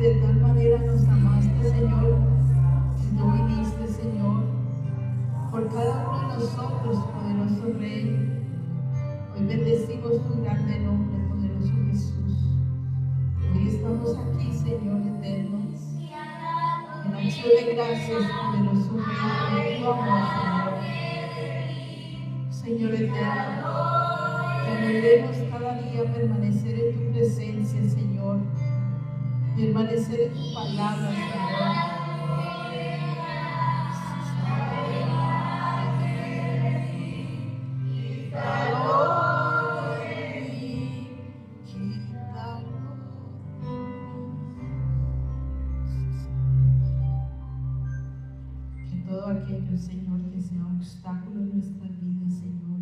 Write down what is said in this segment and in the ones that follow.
de tal manera nos amaste, Señor, que tú viniste, Señor, por cada uno de nosotros, poderoso Rey. Hoy bendecimos tu grande nombre, poderoso Jesús. Hoy estamos aquí, Señor eterno, en acción de gracias, poderoso Rey, por tu amor, Señor. Señor eterno, que anhelemos cada día permanecer en tu presencia, Señor, permanecer en tu palabra, Señor. Todo aquello, Señor, que sea obstáculo en nuestras vidas, Señor,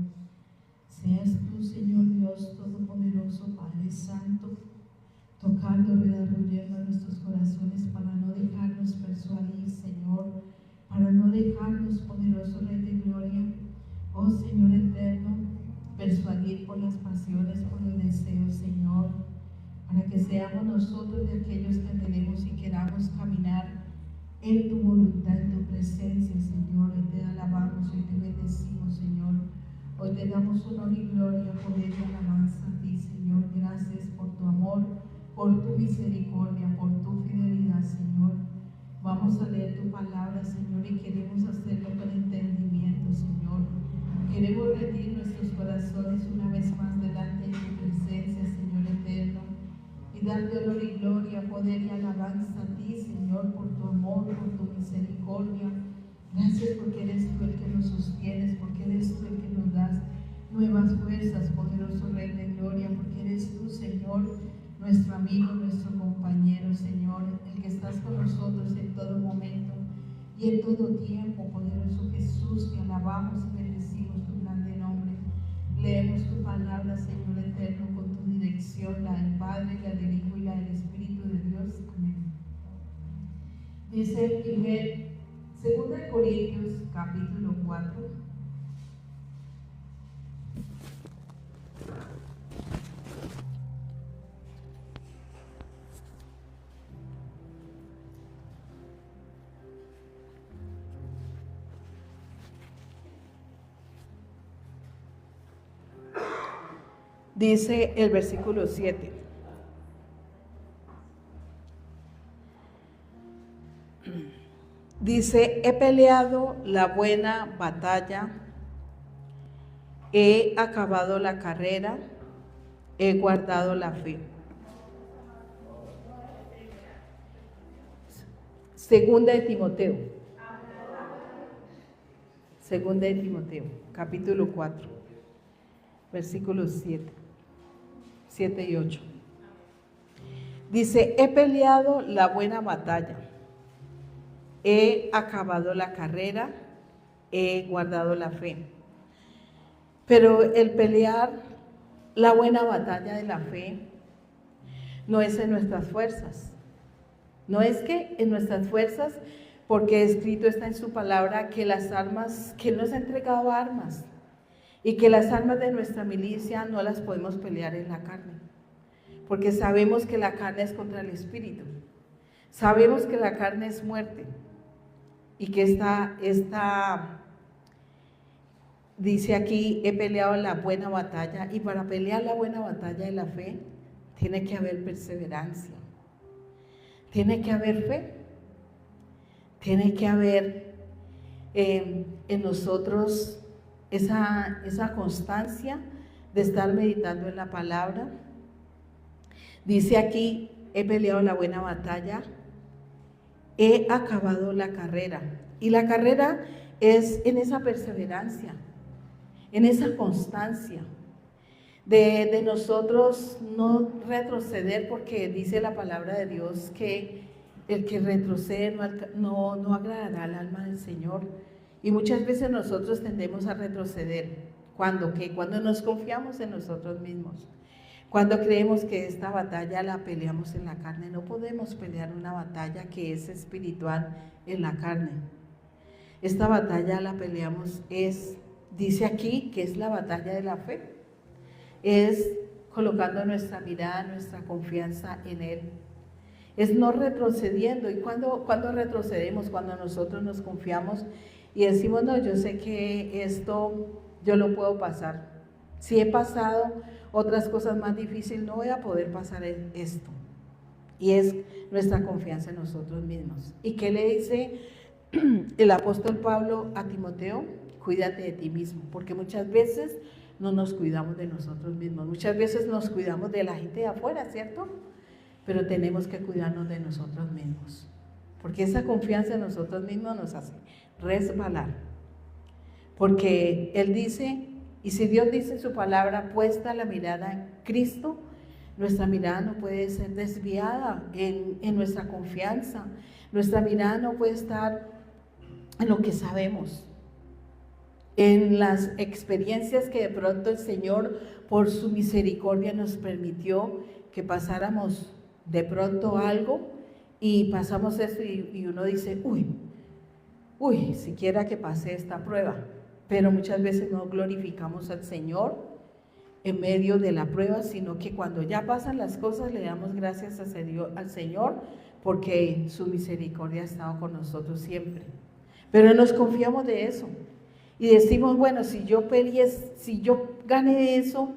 seas tú, Señor Dios Todopoderoso, Padre Santo, tocando, redarguyendo nuestros corazones para no dejarnos persuadir, Señor, para no dejarnos, poderoso Rey de Gloria, oh Señor eterno, persuadir por las pasiones, por los deseos, Señor, para que seamos nosotros de aquellos que anhelemos y queramos caminar en tu voluntad, en tu presencia, Señor. Hoy te alabamos, hoy te bendecimos, Señor. Hoy te damos honor y gloria, poder y alabanza a ti, Señor. Gracias por tu amor, por tu misericordia, por tu fidelidad, Señor. Vamos a leer tu palabra, Señor, y queremos hacerlo con entendimiento, Señor. Queremos rendir nuestros corazones una vez más delante de tu presencia, Señor eterno, y darte honor y gloria, poder y alabanza a ti, Señor, por tu amor, por tu misericordia. Gracias porque eres tú el que nos sostienes, porque eres tú el que nos das nuevas fuerzas, poderoso Rey de Gloria, porque eres tú, Señor, nuestro amigo, nuestro compañero, Señor, el que estás con nosotros en todo momento y en todo tiempo, poderoso Jesús. Te alabamos y bendecimos tu grande nombre. Leemos tu palabra, Señor eterno, con tu dirección, la del Padre, la del Hijo y la del Espíritu de Dios. Amén. Dice el primer, 2 Corintios, capítulo 4. Dice el versículo 7. Dice: he peleado la buena batalla, he acabado la carrera, he guardado la fe. Segunda de Timoteo. Segunda de Timoteo, capítulo 4, versículos 7 y 8. Dice: he peleado la buena batalla, he acabado la carrera, he guardado la fe. Pero el pelear la buena batalla de la fe no es en nuestras fuerzas. No es que en nuestras fuerzas, porque escrito está en su palabra que las armas, que Él nos ha entregado armas, y que las armas de nuestra milicia no las podemos pelear en la carne, porque sabemos que la carne es contra el espíritu, sabemos que la carne es muerte, y que dice aquí: he peleado la buena batalla. Y para pelear la buena batalla de la fe tiene que haber perseverancia, tiene que haber fe, tiene que haber en nosotros esa constancia de estar meditando en la palabra. Dice aquí: he peleado la buena batalla, he acabado la carrera. Y la carrera es en esa perseverancia, en esa constancia de nosotros no retroceder, porque dice la palabra de Dios que el que retrocede no agradará al alma del Señor. Y muchas veces nosotros tendemos a retroceder. ¿Cuándo qué? Cuando nos confiamos en nosotros mismos, cuando creemos que esta batalla la peleamos en la carne. No podemos pelear una batalla que es espiritual en la carne. Esta batalla la peleamos, dice aquí que es la batalla de la fe, es colocando nuestra mirada, nuestra confianza en Él. es no retrocediendo. ¿Y cuando retrocedemos? Cuando nosotros nos confiamos y decimos, no, yo sé que esto yo lo puedo pasar. Si he pasado otras cosas más difíciles, no voy a poder pasar esto. Y es nuestra confianza en nosotros mismos. ¿Y qué le dice el apóstol Pablo a Timoteo? Cuídate de ti mismo, porque muchas veces no nos cuidamos de nosotros mismos. Muchas veces nos cuidamos de la gente de afuera, ¿cierto? Pero tenemos que cuidarnos de nosotros mismos, porque esa confianza en nosotros mismos nos hace resbalar. Porque Él dice, y si Dios dice en su palabra, puesta la mirada en Cristo, nuestra mirada no puede ser desviada en nuestra confianza. Nuestra mirada no puede estar en lo que sabemos, en las experiencias que de pronto el Señor, por su misericordia, nos permitió que pasáramos de pronto algo y pasamos esto y uno dice, uy, siquiera que pasé esta prueba. Pero muchas veces no glorificamos al Señor en medio de la prueba, sino que cuando ya pasan las cosas le damos gracias al Señor porque su misericordia ha estado con nosotros siempre. Pero nos confiamos de eso y decimos, bueno, si yo gané eso,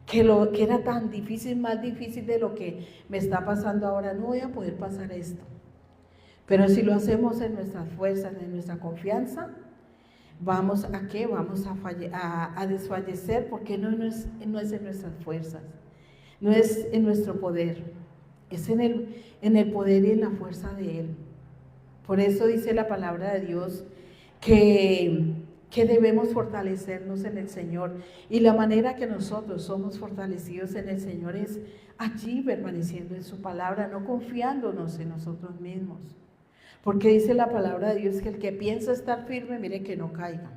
que era tan difícil, más difícil de lo que me está pasando ahora, no voy a poder pasar esto. Pero si lo hacemos en nuestras fuerzas, en nuestra confianza, ¿vamos a qué? Vamos a desfallecer, porque no es en nuestras fuerzas, no es en nuestro poder, es en el poder y en la fuerza de Él. Por eso dice la palabra de Dios que debemos fortalecernos en el Señor, y la manera que nosotros somos fortalecidos en el Señor es allí permaneciendo en su palabra, no confiándonos en nosotros mismos. Porque dice la palabra de Dios que el que piensa estar firme, mire que no caiga.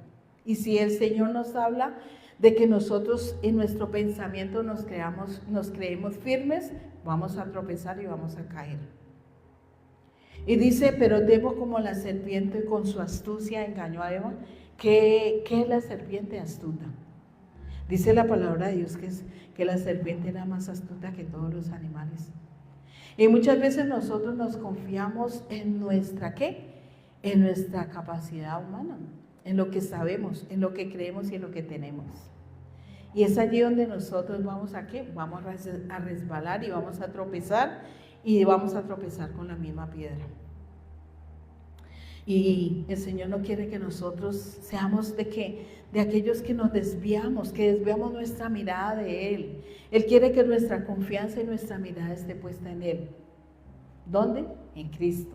Y si el Señor nos habla de que nosotros en nuestro pensamiento nos creemos firmes, vamos a tropezar y vamos a caer. Y dice, pero Debo como la serpiente con su astucia engañó a Eva. ¿Qué es la serpiente astuta? Dice la palabra de Dios que la serpiente era más astuta que todos los animales. Y muchas veces nosotros nos confiamos en nuestra ¿qué? En nuestra capacidad humana, en lo que sabemos, en lo que creemos y en lo que tenemos. Y es allí donde nosotros vamos a ¿qué? Vamos a resbalar y vamos a tropezar, y vamos a tropezar con la misma piedra. Y el Señor no quiere que nosotros seamos de aquellos que nos desviamos, que desviamos nuestra mirada de Él. Él quiere que nuestra confianza y nuestra mirada esté puesta en Él. ¿Dónde? En Cristo.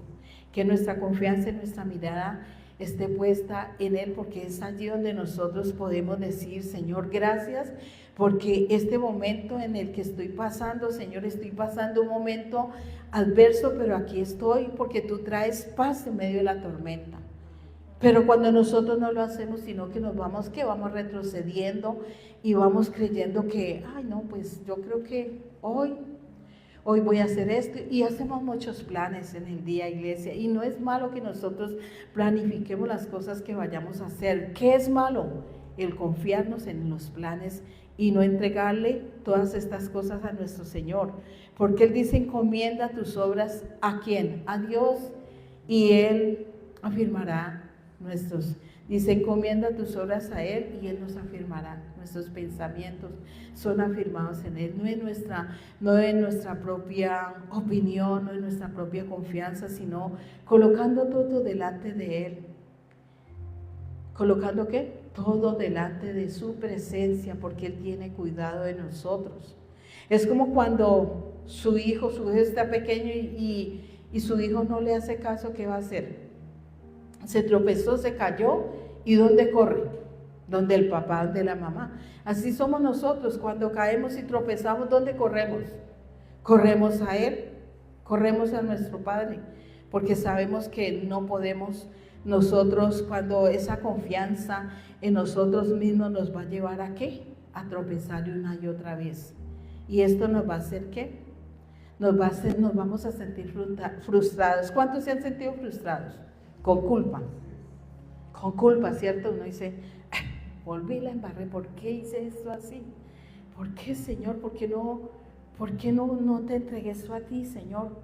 Que nuestra confianza y nuestra mirada esté puesta en Él, porque es allí donde nosotros podemos decir, Señor, gracias, porque este momento en el que estoy pasando, Señor, estoy pasando un momento adverso, pero aquí estoy porque tú traes paz en medio de la tormenta. Pero cuando nosotros no lo hacemos, sino que vamos retrocediendo y vamos creyendo que, no, pues yo creo que hoy voy a hacer esto, y hacemos muchos planes en el día, iglesia, y no es malo que nosotros planifiquemos las cosas que vayamos a hacer. ¿Qué es malo? El confiarnos en los planes y no entregarle todas estas cosas a nuestro Señor, porque Él dice, encomienda tus obras ¿a quién? A Dios, y Él afirmará dice, encomienda tus obras a Él y Él nos afirmará. Nuestros pensamientos son afirmados en Él, no en nuestra propia opinión, no en nuestra propia confianza, sino colocando todo delante de Él. ¿Colocando qué? Todo delante de su presencia, porque Él tiene cuidado de nosotros. Es como cuando su hijo está pequeño y su hijo no le hace caso, ¿qué va a hacer? Se tropezó, se cayó, ¿y dónde corre? Donde el papá, donde la mamá. Así somos nosotros, cuando caemos y tropezamos, ¿dónde corremos? Corremos a Él, corremos a nuestro Padre, porque sabemos que no podemos nosotros, cuando esa confianza en nosotros mismos nos va a llevar ¿a qué? A tropezar una y otra vez. Y esto nos va a hacer ¿qué? Nos vamos a sentir frustrados. ¿Cuántos se han sentido frustrados? Con culpa, ¿cierto? Uno dice, volví, la embarré, ¿por qué hice esto así? ¿Por qué, Señor? ¿Por qué no te entregué esto a ti, Señor?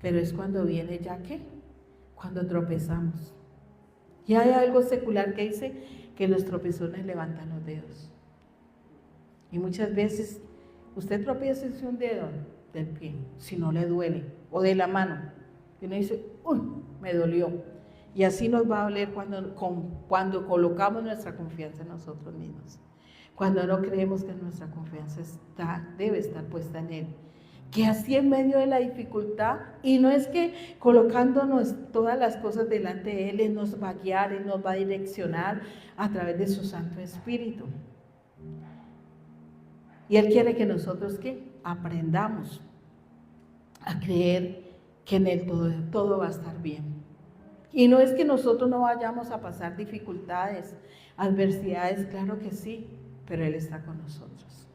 pero es cuando viene ya que, cuando tropezamos. Y hay algo secular que dice que los tropezones levantan los dedos. Y muchas veces usted tropieza en un dedo del pie, si no le duele, o de la mano, y uno dice, uy, me dolió. Y así nos va a doler cuando colocamos nuestra confianza en nosotros mismos, cuando no creemos que nuestra confianza debe estar puesta en Él. Que así en medio de la dificultad, y no es que colocándonos todas las cosas delante de Él nos va a guiar, Él nos va a direccionar a través de su Santo Espíritu. Y Él quiere que nosotros aprendamos a creer que en Él todo va a estar bien. Y no es que nosotros no vayamos a pasar dificultades, adversidades, claro que sí, pero Él está con nosotros.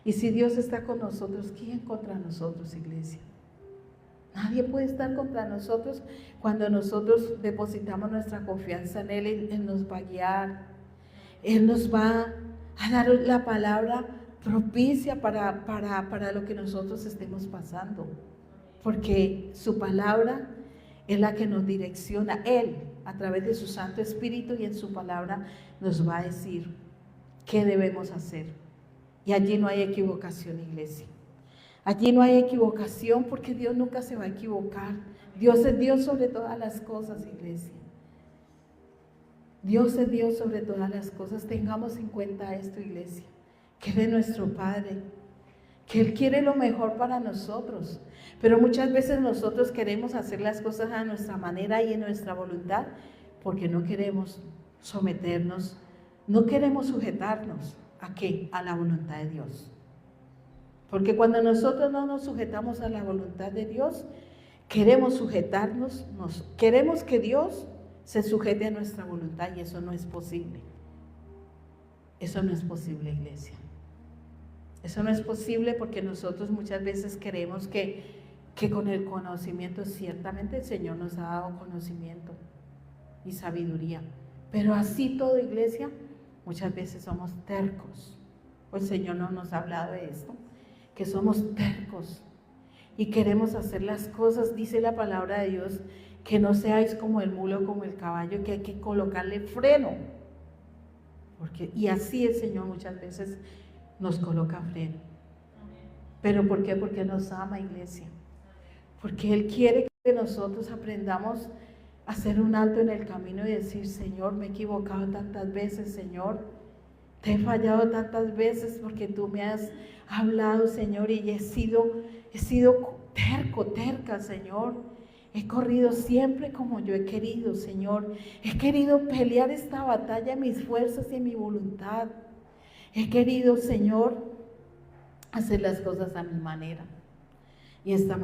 Y si Dios está con nosotros, ¿quién contra nosotros, iglesia? Nadie puede estar contra nosotros cuando nosotros depositamos nuestra confianza en Él. Él nos va a guiar, Él nos va a dar la palabra propicia para lo que nosotros estemos pasando, porque su palabra es la que nos direcciona. Él, a través de su Santo Espíritu y en su palabra, nos va a decir qué debemos hacer. Y allí no hay equivocación, iglesia. Allí no hay equivocación, porque Dios nunca se va a equivocar. Dios es Dios sobre todas las cosas, iglesia. Dios es Dios sobre todas las cosas. Tengamos en cuenta esto, iglesia, que Él es nuestro Padre, que Él quiere lo mejor para nosotros. Pero muchas veces nosotros queremos hacer las cosas a nuestra manera y en nuestra voluntad, porque no queremos someternos, no queremos sujetarnos. ¿A qué? A la voluntad de Dios. Porque cuando nosotros no nos sujetamos a la voluntad de Dios, queremos sujetarnos, queremos que Dios se sujete a nuestra voluntad, y eso no es posible. Eso no es posible, iglesia. Eso no es posible, porque nosotros muchas veces queremos que con el conocimiento, ciertamente el Señor nos ha dado conocimiento y sabiduría, pero así todo, iglesia, muchas veces somos tercos. El Señor no nos ha hablado de esto, que somos tercos y queremos hacer las cosas. Dice la palabra de Dios que no seáis como el mulo, como el caballo, que hay que colocarle freno. Y así el Señor muchas veces nos coloca freno. ¿Pero por qué? Porque nos ama, iglesia. Porque Él quiere que nosotros aprendamos a hacer un alto en el camino y decir: Señor, me he equivocado tantas veces, Señor, te he fallado tantas veces, porque tú me has hablado, Señor, y he sido terca, Señor. He corrido siempre como yo he querido, Señor. He querido pelear esta batalla en mis fuerzas y en mi voluntad. He querido, Señor, hacer las cosas a mi manera. Y esta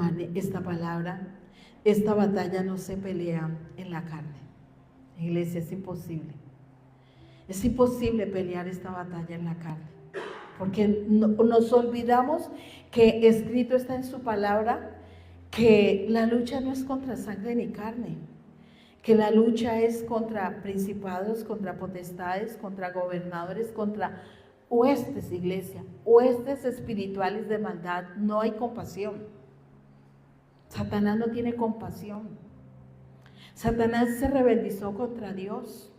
batalla no se pelea en la carne. Iglesia, es imposible. Es imposible pelear esta batalla en la carne, porque nos olvidamos que escrito está en su palabra que la lucha no es contra sangre ni carne, que la lucha es contra principados, contra potestades, contra gobernadores, contra huestes, iglesia, huestes espirituales de maldad. No hay compasión. Satanás no tiene compasión. Satanás se rebeldizó contra Dios.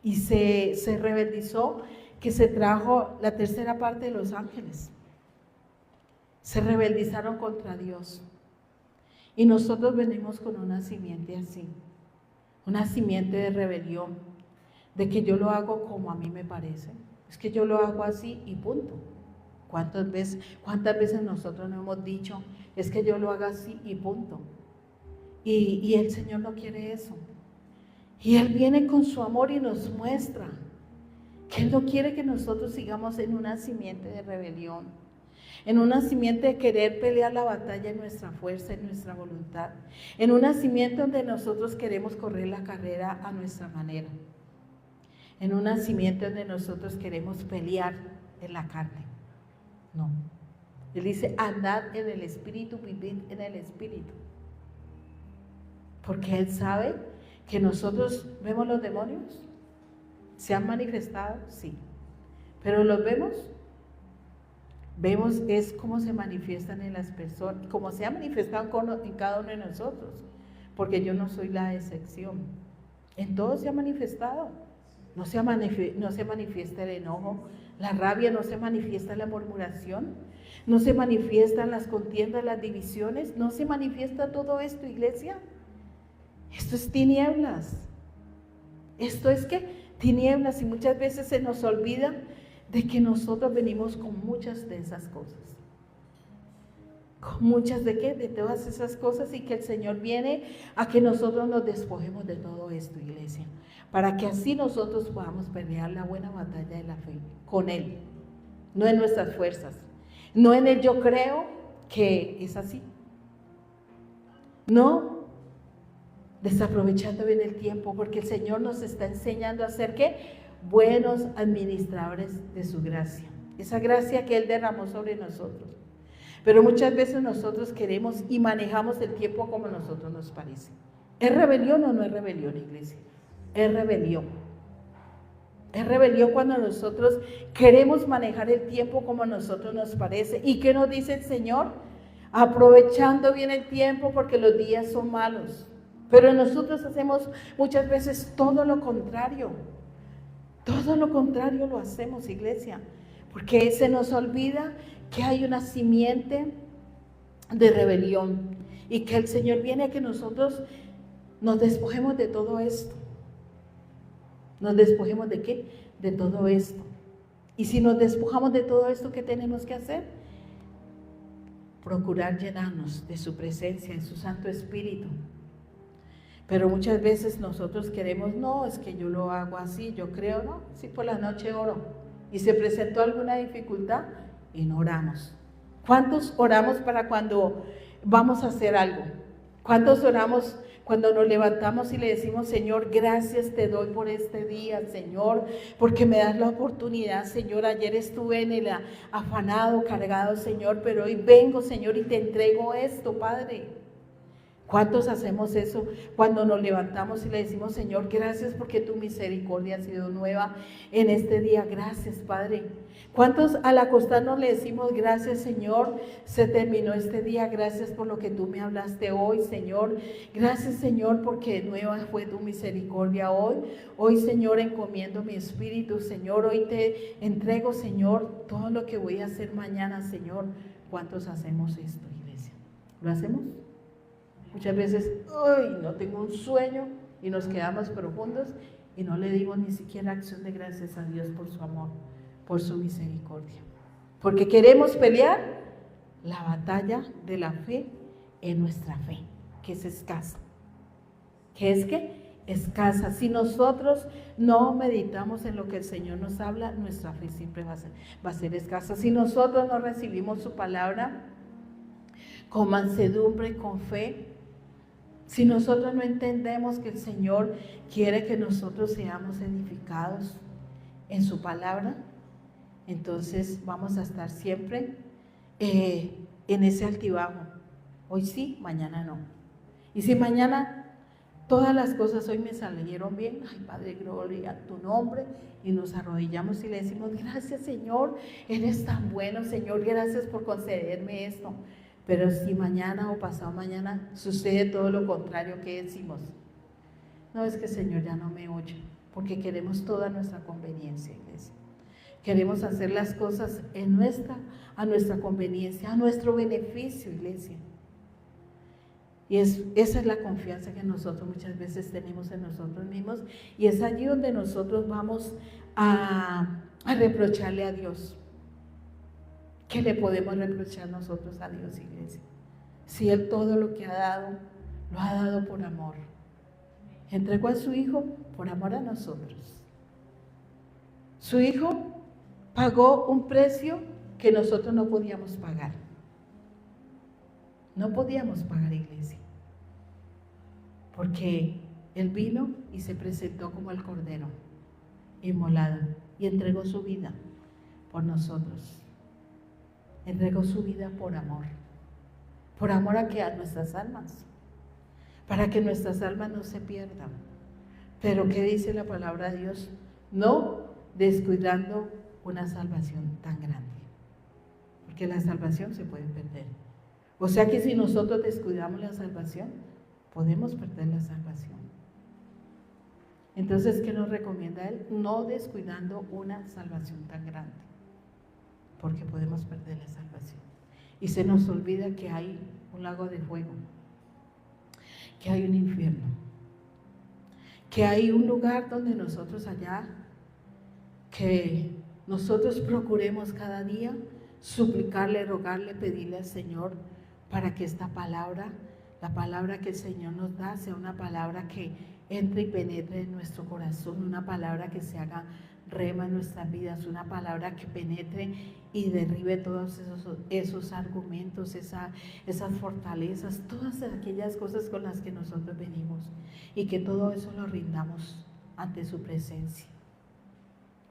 Y se rebeldizó, que se trajo la tercera parte de los ángeles. Se rebeldizaron contra Dios. Y nosotros venimos con una simiente así, una simiente de rebelión, de que yo lo hago como a mí me parece. Es que yo lo hago así y punto. ¿Cuántas veces nosotros no hemos dicho: es que yo lo hago así y punto? Y el Señor no quiere eso. Y Él viene con su amor y nos muestra que Él no quiere que nosotros sigamos en una simiente de rebelión, en una simiente de querer pelear la batalla en nuestra fuerza, en nuestra voluntad, en una simiente donde nosotros queremos correr la carrera a nuestra manera, en una simiente donde nosotros queremos pelear en la carne. No. Él dice: andad en el Espíritu, vivid en el Espíritu. Porque Él sabe que nosotros vemos los demonios. ¿Se han manifestado? Sí. ¿Pero los vemos? vemos es cómo se manifiestan en las personas, cómo se ha manifestado en cada uno de nosotros, porque yo no soy la excepción. En todos se ha manifestado. No se manifiesta el enojo, la rabia, no se manifiesta la murmuración, no se manifiestan las contiendas, las divisiones, no se manifiesta todo esto, iglesia. Esto es tinieblas. Esto es que tinieblas, y muchas veces se nos olvida de que nosotros venimos con muchas de esas cosas. ¿Con muchas de qué? De todas esas cosas, y que el Señor viene a que nosotros nos despojemos de todo esto, iglesia, para que así nosotros podamos pelear la buena batalla de la fe con Él, no en nuestras fuerzas, no en el yo creo que es así, no desaprovechando bien el tiempo, porque el Señor nos está enseñando a ser ¿qué? Buenos administradores de su gracia, esa gracia que Él derramó sobre nosotros. Pero muchas veces nosotros queremos y manejamos el tiempo como a nosotros nos parece. ¿Es rebelión o no es rebelión, iglesia? Es rebelión. Es rebelión cuando nosotros queremos manejar el tiempo como a nosotros nos parece. ¿Y qué nos dice el Señor? Aprovechando bien el tiempo porque los días son malos. Pero nosotros hacemos muchas veces todo lo contrario. Todo lo contrario lo hacemos, iglesia. Porque se nos olvida que hay una simiente de rebelión y que el Señor viene a que nosotros nos despojemos de todo esto. ¿Nos despojemos de qué? De todo esto. Y si nos despojamos de todo esto, ¿qué tenemos que hacer? Procurar llenarnos de su presencia, de su Santo Espíritu. Pero muchas veces nosotros queremos, no, es que yo lo hago así, yo creo, no, sí, por la noche oro. Y se presentó alguna dificultad y no oramos. ¿Cuántos oramos para cuando vamos a hacer algo? ¿Cuántos oramos cuando nos levantamos y le decimos, Señor, gracias te doy por este día, Señor, porque me das la oportunidad, Señor? Ayer estuve en el afanado, cargado, Señor, pero hoy vengo, Señor, y te entrego esto, Padre. ¿Cuántos hacemos eso cuando nos levantamos y le decimos, Señor, gracias porque tu misericordia ha sido nueva en este día? Gracias, Padre. ¿Cuántos al acostarnos le decimos, gracias, Señor, se terminó este día, gracias por lo que tú me hablaste hoy, Señor? Gracias, Señor, porque nueva fue tu misericordia hoy. Hoy, Señor, encomiendo mi espíritu, Señor. Hoy te entrego, Señor, todo lo que voy a hacer mañana, Señor. ¿Cuántos hacemos esto, iglesia? ¿Lo hacemos? Muchas veces, ¡ay! No tengo un sueño, y nos quedamos profundos y no le digo ni siquiera acción de gracias a Dios por su amor, por su misericordia. Porque queremos pelear la batalla de la fe en nuestra fe, que es escasa. ¿Qué es qué? Escasa. Si nosotros no meditamos en lo que el Señor nos habla, nuestra fe siempre va a ser escasa. Si nosotros no recibimos su palabra con mansedumbre, con fe, si nosotros no entendemos que el Señor quiere que nosotros seamos edificados en su palabra, entonces vamos a estar siempre en ese altibajo. Hoy sí, mañana no. Y si mañana todas las cosas hoy me salieron bien, ay Padre, gloria a tu nombre, y nos arrodillamos y le decimos, gracias, Señor, eres tan bueno, Señor, gracias por concederme esto. Pero si mañana o pasado mañana sucede todo lo contrario, ¿qué decimos? No, es que el Señor ya no me oye, porque queremos toda nuestra conveniencia, iglesia. Queremos hacer las cosas a nuestra conveniencia, a nuestro beneficio, iglesia. Y esa es la confianza que nosotros muchas veces tenemos en nosotros mismos, y es allí donde nosotros vamos a reprocharle a Dios. ¿Qué le podemos reprochar nosotros a Dios, iglesia? Si Él todo lo que ha dado, lo ha dado por amor. Entregó a su Hijo por amor a nosotros. Su Hijo pagó un precio que nosotros no podíamos pagar. No podíamos pagar, iglesia. Porque Él vino y se presentó como el Cordero inmolado y entregó su vida por nosotros. Entregó su vida por amor a que a nuestras almas, para que nuestras almas no se pierdan. Pero ¿qué dice la palabra de Dios? No descuidando una salvación tan grande. porque la salvación se puede perder. O sea que si nosotros descuidamos la salvación, podemos perder la salvación. Entonces, ¿qué nos recomienda Él? No descuidando una salvación tan grande, porque podemos perder la salvación. Y se nos olvida que hay un lago de fuego, que hay un infierno, que hay un lugar donde nosotros allá, que nosotros procuremos cada día suplicarle, rogarle, pedirle al Señor para que esta palabra, la palabra que el Señor nos da, sea una palabra que entre y penetre en nuestro corazón, una palabra que se haga rema en nuestras vidas, una palabra que penetre y derribe todos esos argumentos, esas fortalezas, todas aquellas cosas con las que nosotros venimos, y que todo eso lo rindamos ante su presencia.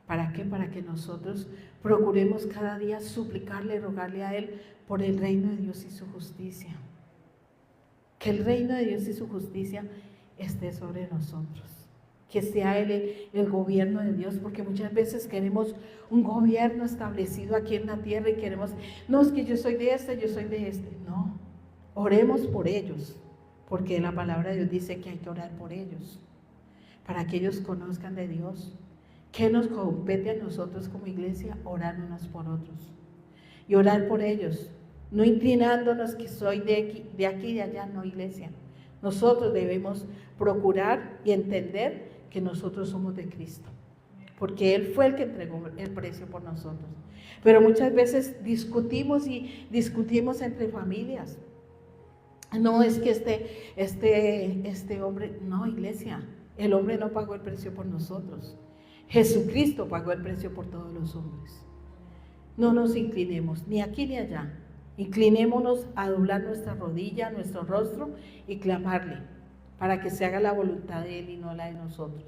¿Para qué? Para que nosotros procuremos cada día suplicarle, rogarle a Él por el reino de Dios y su justicia. Que el reino de Dios y su justicia esté sobre nosotros. Que sea Él el gobierno de Dios, porque muchas veces queremos un gobierno establecido aquí en la tierra y queremos, no, es que yo soy de este, yo soy de este. No, oremos por ellos, porque la palabra de Dios dice que hay que orar por ellos, para que ellos conozcan de Dios. ¿Qué nos compete a nosotros como iglesia? Orar unos por otros y orar por ellos, no inclinándonos que soy de aquí y de allá, no, iglesia. Nosotros debemos procurar y entender que nosotros somos de Cristo, porque Él fue el que entregó el precio por nosotros. Pero muchas veces discutimos entre familias. No, es que este hombre, no, iglesia, el hombre no pagó el precio por nosotros. Jesucristo pagó el precio por todos los hombres. No nos inclinemos ni aquí ni allá. Inclinémonos a doblar nuestra rodilla, nuestro rostro y clamarle para que se haga la voluntad de Él y no la de nosotros.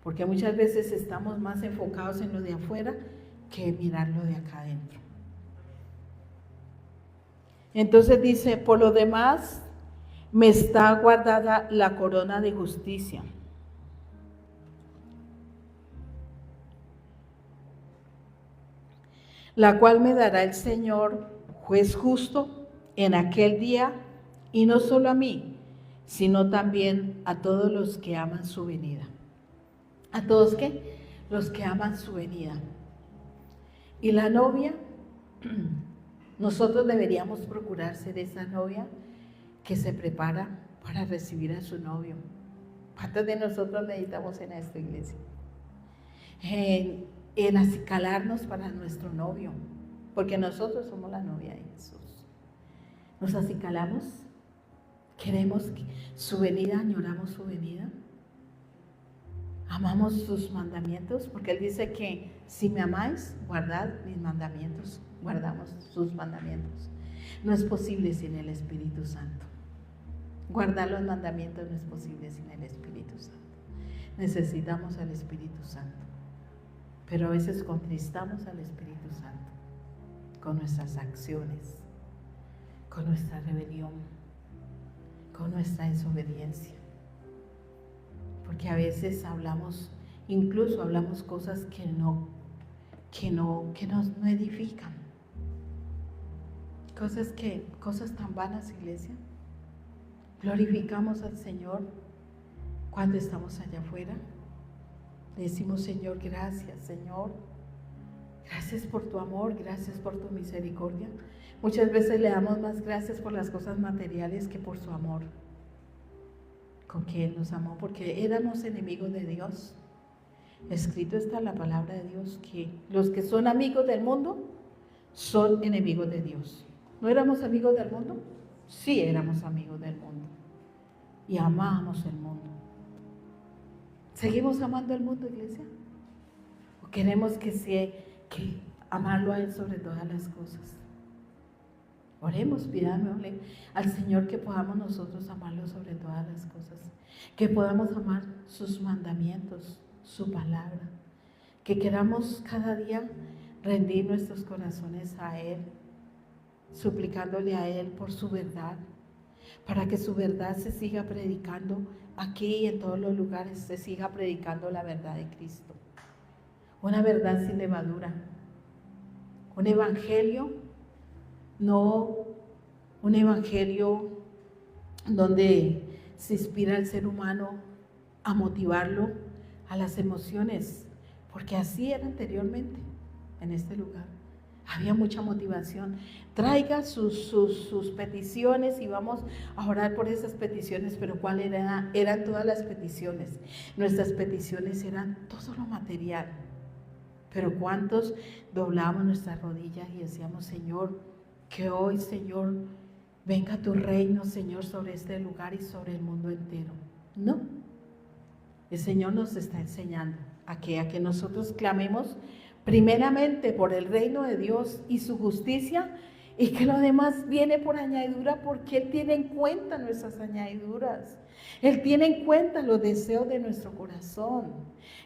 Porque muchas veces estamos más enfocados en lo de afuera que mirar lo de acá adentro. Entonces dice, por lo demás, me está guardada la corona de justicia, la cual me dará el Señor, juez justo, en aquel día, y no solo a mí, sino también a todos los que aman su venida. ¿A todos qué? Los que aman su venida. Y la novia, nosotros deberíamos procurar ser esa novia que se prepara para recibir a su novio. ¿Cuántos de nosotros meditamos en esta iglesia? En acicalarnos para nuestro novio, porque nosotros somos la novia de Jesús. Nos acicalamos, queremos su venida, añoramos su venida, amamos sus mandamientos, porque Él dice que si me amáis, guardad mis mandamientos, guardamos sus mandamientos. No es posible sin el Espíritu Santo. Guardar los mandamientos no es posible sin el Espíritu Santo. Necesitamos al Espíritu Santo. Pero a veces contristamos al Espíritu Santo con nuestras acciones, con nuestra rebelión, con nuestra desobediencia. Porque a veces incluso hablamos cosas que no edifican. Cosas tan vanas, iglesia. Glorificamos al Señor cuando estamos allá afuera. Le decimos, Señor, gracias, Señor. Gracias por tu amor, gracias por tu misericordia. Muchas veces le damos más gracias por las cosas materiales que por su amor, con que Él nos amó, porque éramos enemigos de Dios. Escrito está en la palabra de Dios que los que son amigos del mundo son enemigos de Dios. ¿No éramos amigos del mundo? Sí, éramos amigos del mundo y amábamos el mundo. ¿Seguimos amando al mundo, iglesia? ¿O queremos que amarlo a Él sobre todas las cosas? Oremos, pidámosle al Señor que podamos nosotros amarlo sobre todas las cosas, que podamos amar sus mandamientos, su palabra, que queramos cada día rendir nuestros corazones a Él, suplicándole a Él por su verdad, para que su verdad se siga predicando aquí y en todos los lugares, se siga predicando la verdad de Cristo. Una verdad sin levadura, un evangelio no un evangelio donde se inspira al ser humano a motivarlo a las emociones, porque así era anteriormente en este lugar. Había mucha motivación. Traiga sus peticiones y vamos a orar por esas peticiones, pero ¿cuáles eran todas las peticiones? Nuestras peticiones eran todo lo material. Pero ¿cuántos doblamos nuestras rodillas y decíamos, Señor, que hoy, Señor, venga tu reino, Señor, sobre este lugar y sobre el mundo entero? No. El Señor nos está enseñando a que nosotros clamemos primeramente por el reino de Dios y su justicia, y que lo demás viene por añadidura, porque Él tiene en cuenta nuestras añadiduras. Él tiene en cuenta los deseos de nuestro corazón.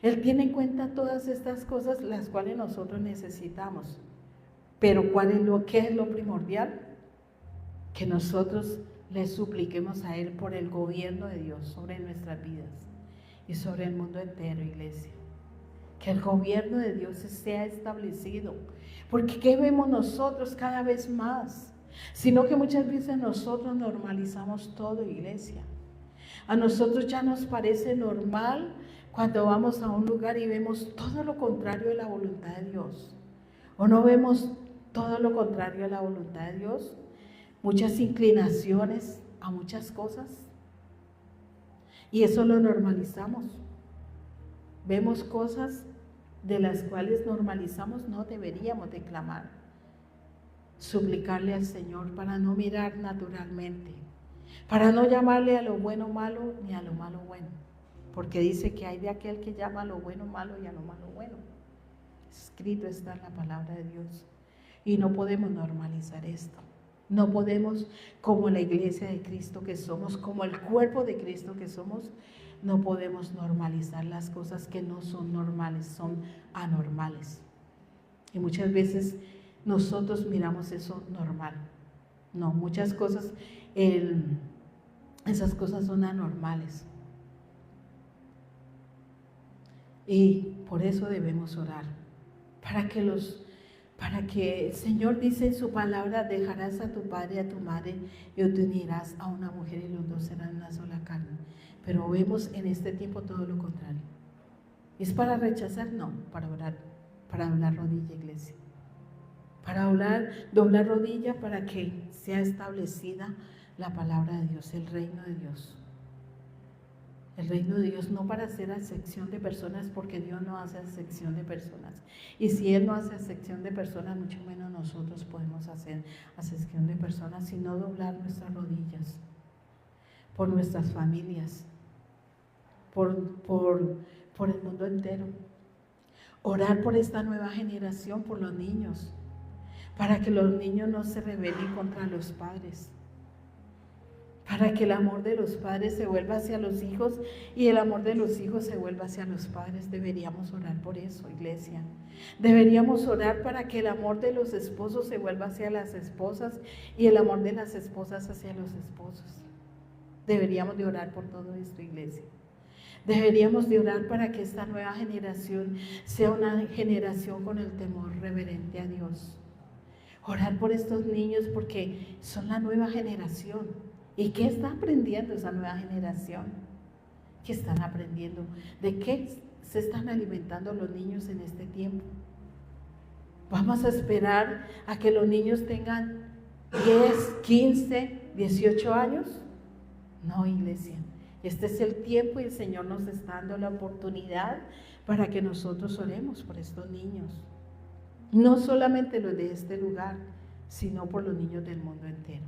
Él tiene en cuenta todas estas cosas las cuales nosotros necesitamos. Pero ¿qué es lo primordial? Que nosotros le supliquemos a Él por el gobierno de Dios sobre nuestras vidas y sobre el mundo entero, iglesia. Que el gobierno de Dios sea establecido. Porque ¿qué vemos nosotros cada vez más? Sino que muchas veces nosotros normalizamos todo, iglesia. A nosotros ya nos parece normal cuando vamos a un lugar y vemos todo lo contrario de la voluntad de Dios. ¿O no vemos todo lo contrario de la voluntad de Dios? Muchas inclinaciones a muchas cosas. Y eso lo normalizamos. Vemos cosas de las cuales normalizamos, no deberíamos de clamar, suplicarle al Señor para no mirar naturalmente, para no llamarle a lo bueno malo ni a lo malo bueno, porque dice que hay de aquel que llama a lo bueno malo y a lo malo bueno. Escrito está en la palabra de Dios, y no podemos normalizar esto. No podemos, como la iglesia de Cristo que somos, como el cuerpo de Cristo que somos, no podemos normalizar las cosas que no son normales, son anormales. Y muchas veces nosotros miramos eso normal. No, muchas cosas, esas cosas son anormales. Y por eso debemos orar, para que el Señor dice en su palabra, dejarás a tu padre y a tu madre y te unirás a una mujer y los dos serán una sola carne. Pero vemos en este tiempo todo lo contrario. ¿Es para rechazar? No, para orar, para doblar rodilla, iglesia. Para doblar rodilla para que sea establecida la palabra de Dios, el reino de Dios. El reino de Dios, no para hacer acepción de personas, porque Dios no hace acepción de personas. Y si Él no hace acepción de personas, mucho menos nosotros podemos hacer acepción de personas, sino doblar nuestras rodillas por nuestras familias, por el mundo entero. Orar por esta nueva generación, por los niños, para que los niños no se rebelen contra los padres, para que el amor de los padres se vuelva hacia los hijos y el amor de los hijos se vuelva hacia los padres. Deberíamos orar por eso, iglesia. Deberíamos orar para que el amor de los esposos se vuelva hacia las esposas y el amor de las esposas hacia los esposos. Deberíamos de orar por todo esto, iglesia. Deberíamos de orar para que esta nueva generación sea una generación con el temor reverente a Dios. Orar por estos niños porque son la nueva generación. ¿Y qué está aprendiendo esa nueva generación? ¿Qué están aprendiendo? ¿De qué se están alimentando los niños en este tiempo? ¿Vamos a esperar a que los niños tengan 10, 15, 18 años? No, iglesia. Este es el tiempo y el Señor nos está dando la oportunidad para que nosotros oremos por estos niños. No solamente los de este lugar, sino por los niños del mundo entero.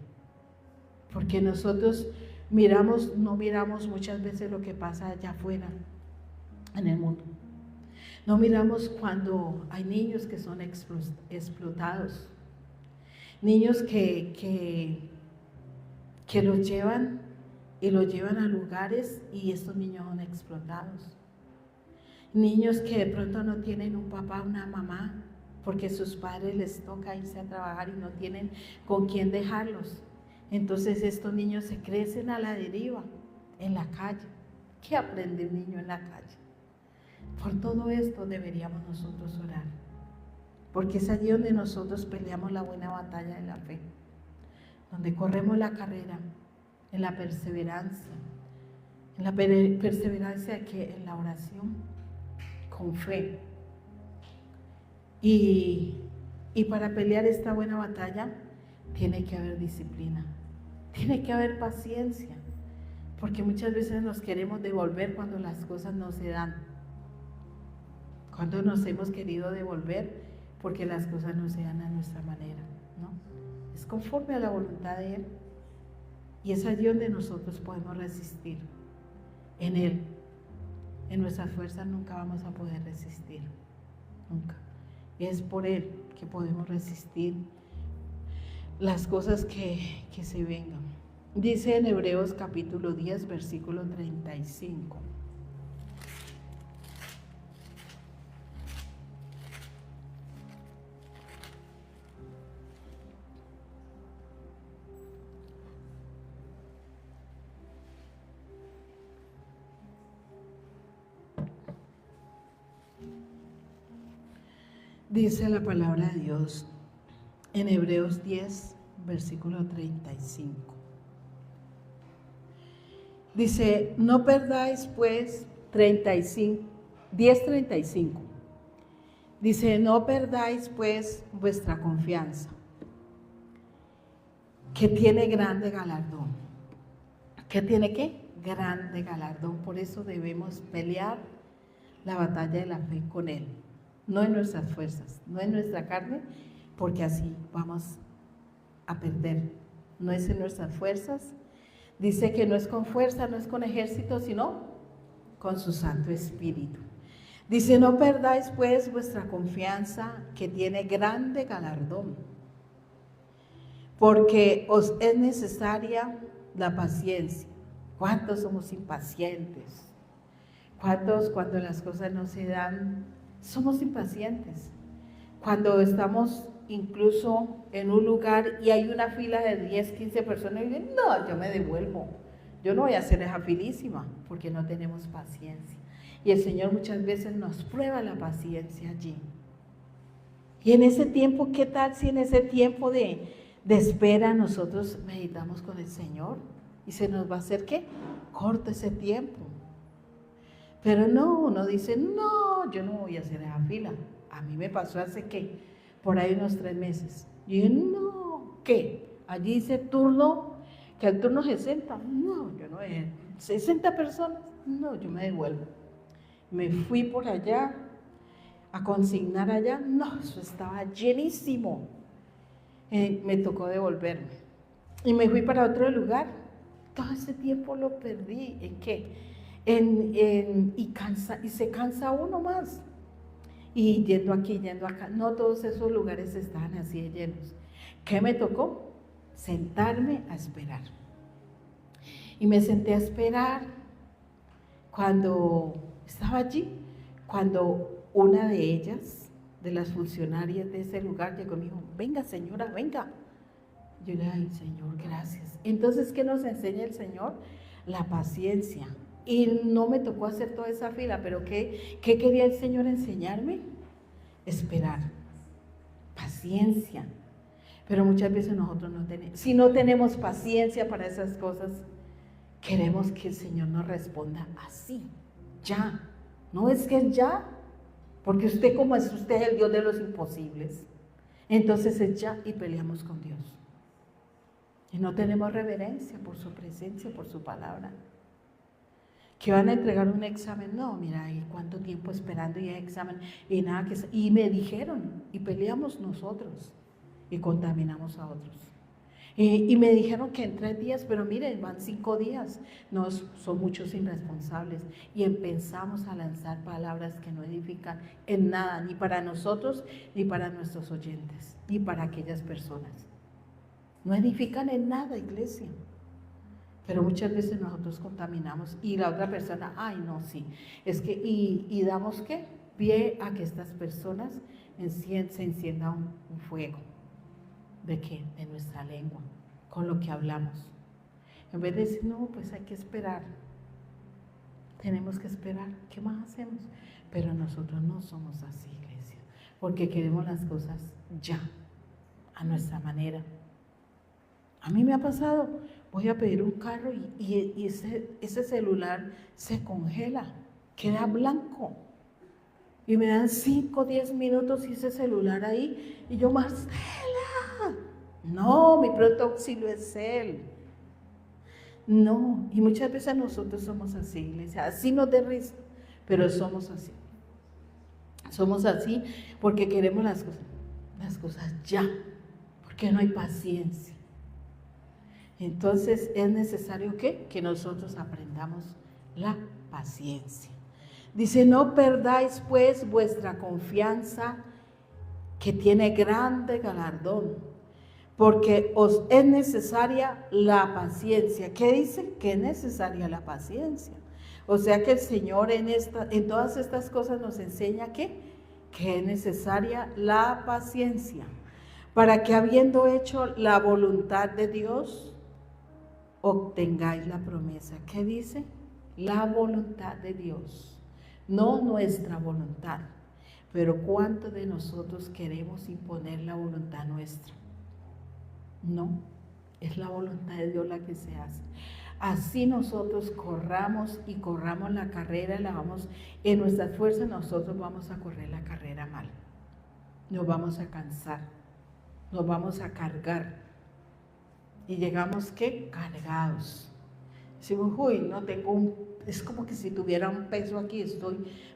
Porque nosotros no miramos muchas veces lo que pasa allá afuera en el mundo. No miramos cuando hay niños que son explotados, niños que los llevan a lugares y estos niños son explotados. Niños que de pronto no tienen un papá, una mamá, porque sus padres les toca irse a trabajar y no tienen con quién dejarlos. Entonces estos niños se crecen a la deriva, en la calle. ¿Qué aprende un niño en la calle? Por todo esto deberíamos nosotros orar, porque es allí donde nosotros peleamos la buena batalla de la fe, donde corremos la carrera en la perseverancia, perseverancia que en la oración, con fe. Y para pelear esta buena batalla tiene que haber disciplina, tiene que haber paciencia, porque muchas veces nos queremos devolver cuando las cosas no se dan, cuando nos hemos querido devolver porque las cosas no se dan a nuestra manera, ¿no? Es conforme a la voluntad de Él, y es allí donde nosotros podemos resistir. En Él, en nuestras fuerzas nunca vamos a poder resistir, nunca. Es por Él que podemos resistir las cosas que se vengan. Dice en Hebreos capítulo 10, versículo 35. Dice la palabra de Dios en Hebreos 10, versículo 35. Dice, no perdáis pues, 10:35. Dice, no perdáis pues vuestra confianza, que tiene grande galardón. ¿Qué tiene qué? Grande galardón. Por eso debemos pelear la batalla de la fe con Él. No en nuestras fuerzas, no en nuestra carne, porque así vamos a perder. No es en nuestras fuerzas. Dice que no es con fuerza, no es con ejército, sino con su Santo Espíritu. Dice, no perdáis pues vuestra confianza, que tiene grande galardón, porque os es necesaria la paciencia. ¿Cuántos somos impacientes? ¿Cuántos cuando las cosas no se dan somos impacientes? Cuando estamos incluso en un lugar y hay una fila de 10, 15 personas y dicen, no, yo me devuelvo, yo no voy a hacer esa filísima, porque no tenemos paciencia. Y el Señor muchas veces nos prueba la paciencia allí. Y en ese tiempo, ¿qué tal si en ese tiempo de espera nosotros meditamos con el Señor? Y se nos va a hacer ¿qué? Corto ese tiempo. Pero no, uno dice, no, yo no voy a hacer esa fila. A mí me pasó hace ¿qué? Por ahí unos 3 meses. Y yo, no, ¿qué? Allí dice turno, que el turno 60. No, yo no, 60 personas. No, yo me devuelvo. Me fui por allá a consignar allá. No, eso estaba llenísimo. Me tocó devolverme. Y me fui para otro lugar. Todo ese tiempo lo perdí. ¿En qué? Y se cansa uno más. Y yendo aquí, yendo acá. No todos esos lugares estaban así de llenos. ¿Qué me tocó? Sentarme a esperar. Y me senté a esperar. Cuando estaba allí, cuando una de ellas, de las funcionarias de ese lugar, llegó y me dijo, venga señora, venga. Yo le dije, ay Señor, gracias. Entonces, ¿qué nos enseña el Señor? La paciencia. Y no me tocó hacer toda esa fila, pero ¿qué quería el Señor enseñarme? Esperar, paciencia. Pero muchas veces nosotros no tenemos, si no tenemos paciencia para esas cosas, queremos que el Señor nos responda así, ya. No es que es ya, porque usted como es usted el Dios de los imposibles, entonces es ya y peleamos con Dios. Y no tenemos reverencia por su presencia, por su palabra. Que van a entregar un examen, no, mira, ¿y cuánto tiempo esperando y examen? Y nada que, y me dijeron, y peleamos nosotros, y contaminamos a otros. Y me dijeron que en 3 días, pero miren, van 5 días. Son muchos irresponsables. Y empezamos a lanzar palabras que no edifican en nada, ni para nosotros, ni para nuestros oyentes, ni para aquellas personas. No edifican en nada, iglesia. Pero muchas veces nosotros contaminamos y la otra persona, ay no, sí, es que, y damos ¿qué? Pie a que estas personas se encienda un fuego. ¿De qué? De nuestra lengua, con lo que hablamos. En vez de decir, no, pues hay que esperar, tenemos que esperar, ¿qué más hacemos? Pero nosotros no somos así, iglesia, porque queremos las cosas ya, a nuestra manera. A mí me ha pasado, voy a pedir un carro y ese celular se congela, queda blanco. Y me dan 5 o 10 minutos y ese celular ahí, y yo, Marcela, no, mi pronto auxilio es Él. No, y muchas veces nosotros somos así, iglesia, así nos dé risa, pero somos así. Somos así porque queremos las cosas ya, porque no hay paciencia. Entonces es necesario que nosotros aprendamos la paciencia. Dice, no perdáis pues vuestra confianza, que tiene grande galardón, porque os es necesaria la paciencia. ¿Qué dice? Que es necesaria la paciencia. O sea que el Señor en todas estas cosas nos enseña que es necesaria la paciencia, para que habiendo hecho la voluntad de Dios, obtengáis la promesa. ¿Qué dice? La voluntad de Dios, no nuestra voluntad. Pero ¿cuántos de nosotros queremos imponer la voluntad nuestra? No, es la voluntad de Dios la que se hace. Así nosotros corramos la carrera, la vamos, en nuestras fuerzas nosotros vamos a correr la carrera mal. Nos vamos a cansar, nos vamos a cargar. Y llegamos, ¿qué? Cargados. Decimos, uy, no tengo es como que si tuviera un peso aquí,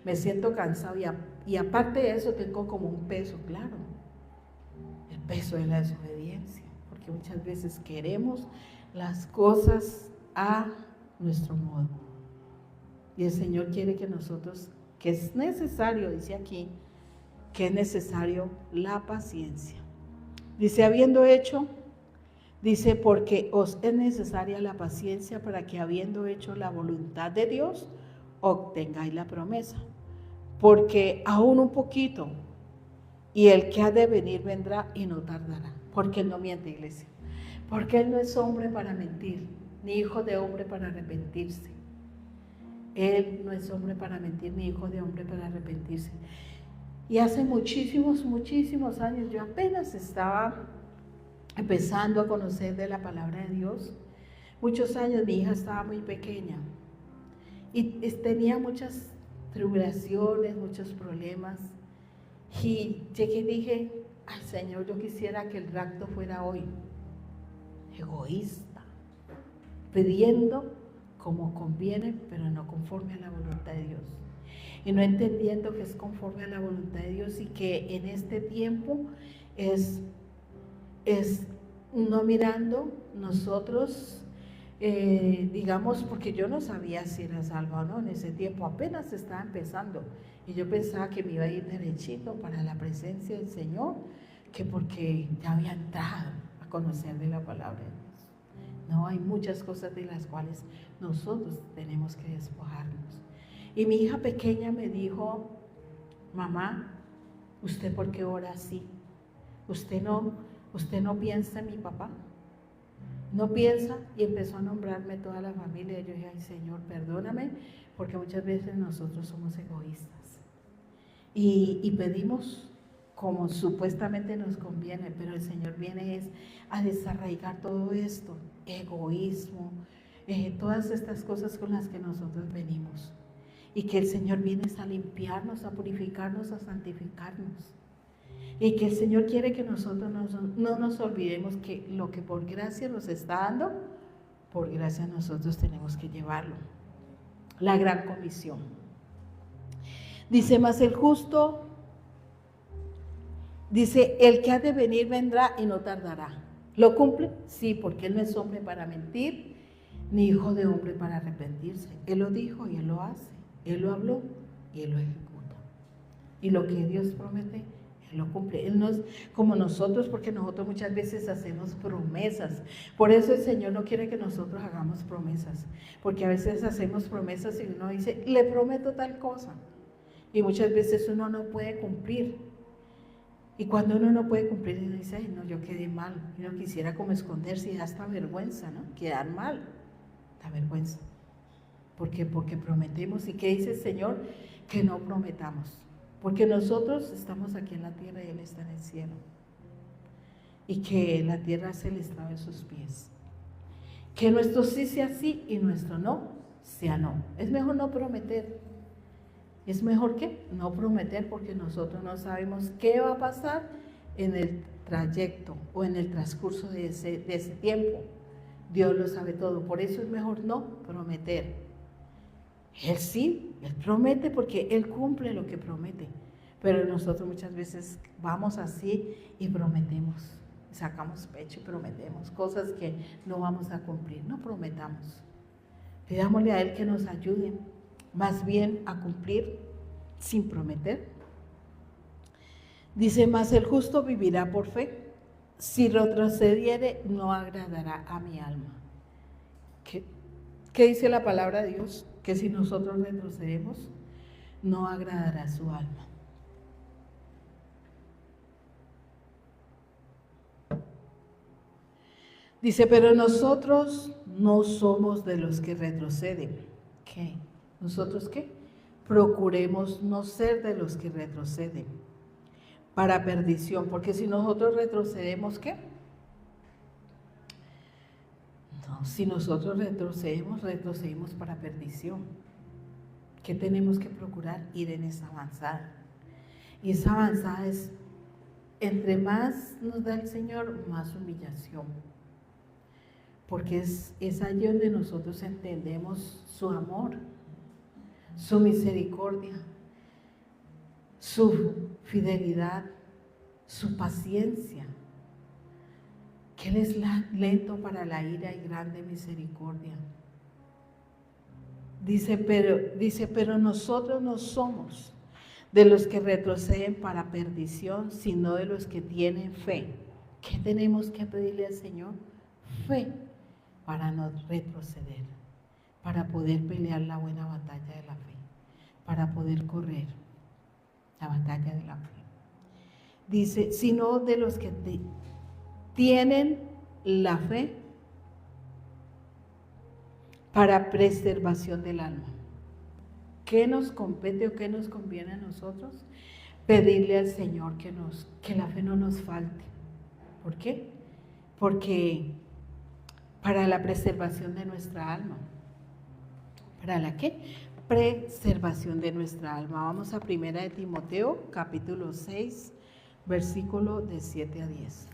me siento cansado y aparte de eso tengo como un peso, claro, el peso de la desobediencia, porque muchas veces queremos las cosas a nuestro modo. Y el Señor quiere que nosotros, que es necesario, dice aquí, que es necesario la paciencia. Dice, habiendo hecho, dice, porque os es necesaria la paciencia para que habiendo hecho la voluntad de Dios, obtengáis la promesa. Porque aún un poquito, y el que ha de venir vendrá y no tardará. Porque Él no miente, iglesia. Porque Él no es hombre para mentir, ni hijo de hombre para arrepentirse. Él no es hombre para mentir, ni hijo de hombre para arrepentirse. Y hace muchísimos años, yo apenas estaba empezando a conocer de la palabra de Dios. Muchos años, mi hija estaba muy pequeña y tenía muchas tribulaciones, muchos problemas. Y llegué y dije, ay Señor, yo quisiera que el rapto fuera hoy. Egoísta, pidiendo como conviene, pero no conforme a la voluntad de Dios. Y no entendiendo que es conforme a la voluntad de Dios y que en este tiempo es no mirando nosotros, digamos, porque yo no sabía si era salva o no, en ese tiempo apenas estaba empezando y yo pensaba que me iba a ir derechito para la presencia del Señor, que porque ya había entrado a conocer de la palabra de Dios. No, hay muchas cosas de las cuales nosotros tenemos que despojarnos. Y mi hija pequeña me dijo, mamá, ¿usted por qué ora así? ¿Usted no piensa en mi papá? ¿No piensa? Y empezó a nombrarme toda la familia. Yo dije, ay Señor, perdóname, porque muchas veces nosotros somos egoístas. Y pedimos como supuestamente nos conviene, pero el Señor viene a desarraigar todo esto, egoísmo, todas estas cosas con las que nosotros venimos. Y que el Señor viene a limpiarnos, a purificarnos, a santificarnos. Y que el Señor quiere que nosotros no nos olvidemos que lo que por gracia nos está dando, por gracia nosotros tenemos que llevarlo. La gran comisión. Dice, mas el justo, dice, el que ha de venir vendrá y no tardará. ¿Lo cumple? Sí, porque Él no es hombre para mentir, ni hijo de hombre para arrepentirse. Él lo dijo y Él lo hace. Él lo habló y Él lo ejecuta. Y lo que Dios promete, Él lo cumple. Él no es como nosotros, porque nosotros muchas veces hacemos promesas. Por eso el Señor no quiere que nosotros hagamos promesas, porque a veces hacemos promesas y uno dice, le prometo tal cosa, y muchas veces uno no puede cumplir. Y cuando uno no puede cumplir, uno dice, ay, no, yo quedé mal. Uno quisiera como esconderse y da hasta vergüenza, ¿no? Quedar mal, da vergüenza. ¿Por qué? Porque prometemos. ¿Y qué dice el Señor? Que no prometamos. porque nosotros estamos aquí en la tierra y Él está en el cielo, y que la tierra es el estrado de sus pies, que nuestro sí sea sí y nuestro no sea no. Es mejor no prometer, es mejor que no prometer, porque nosotros no sabemos qué va a pasar en el trayecto o en el transcurso de ese tiempo. Dios lo sabe todo, por eso es mejor no prometer. Él sí, Él promete porque Él cumple lo que promete, pero nosotros muchas veces vamos así y prometemos, sacamos pecho y prometemos cosas que no vamos a cumplir. No prometamos, pidámosle a Él que nos ayude más bien a cumplir sin prometer. Dice, mas el justo vivirá por fe, si retrocediere no agradará a mi alma. ¿Qué dice la palabra de Dios? Que si nosotros retrocedemos no agradará a su alma. Dice, pero nosotros no somos de los que retroceden. ¿Qué? ¿Nosotros qué? Procuremos no ser de los que retroceden para perdición, porque si nosotros retrocedemos, ¿qué? No, si nosotros retrocedemos para perdición. ¿Qué tenemos que procurar? Ir en esa avanzada. Y esa avanzada es, entre más nos da el Señor, más humillación. Porque es allí donde nosotros entendemos su amor, su misericordia, su fidelidad, su paciencia, que Él es lento para la ira y grande misericordia. Dice, pero nosotros no somos de los que retroceden para perdición, sino de los que tienen fe. ¿Qué tenemos que pedirle al Señor? Fe para no retroceder, para poder pelear la buena batalla de la fe, para poder correr la batalla de la fe. Dice, sino de los que tienen la fe para preservación del alma. ¿Qué nos compete o qué nos conviene a nosotros? Pedirle al Señor que la fe no nos falte. ¿Por qué? Porque para la preservación de nuestra alma. ¿Para la qué? Preservación de nuestra alma. Vamos a 1 de Timoteo, capítulo 6, versículo de 7 a 10.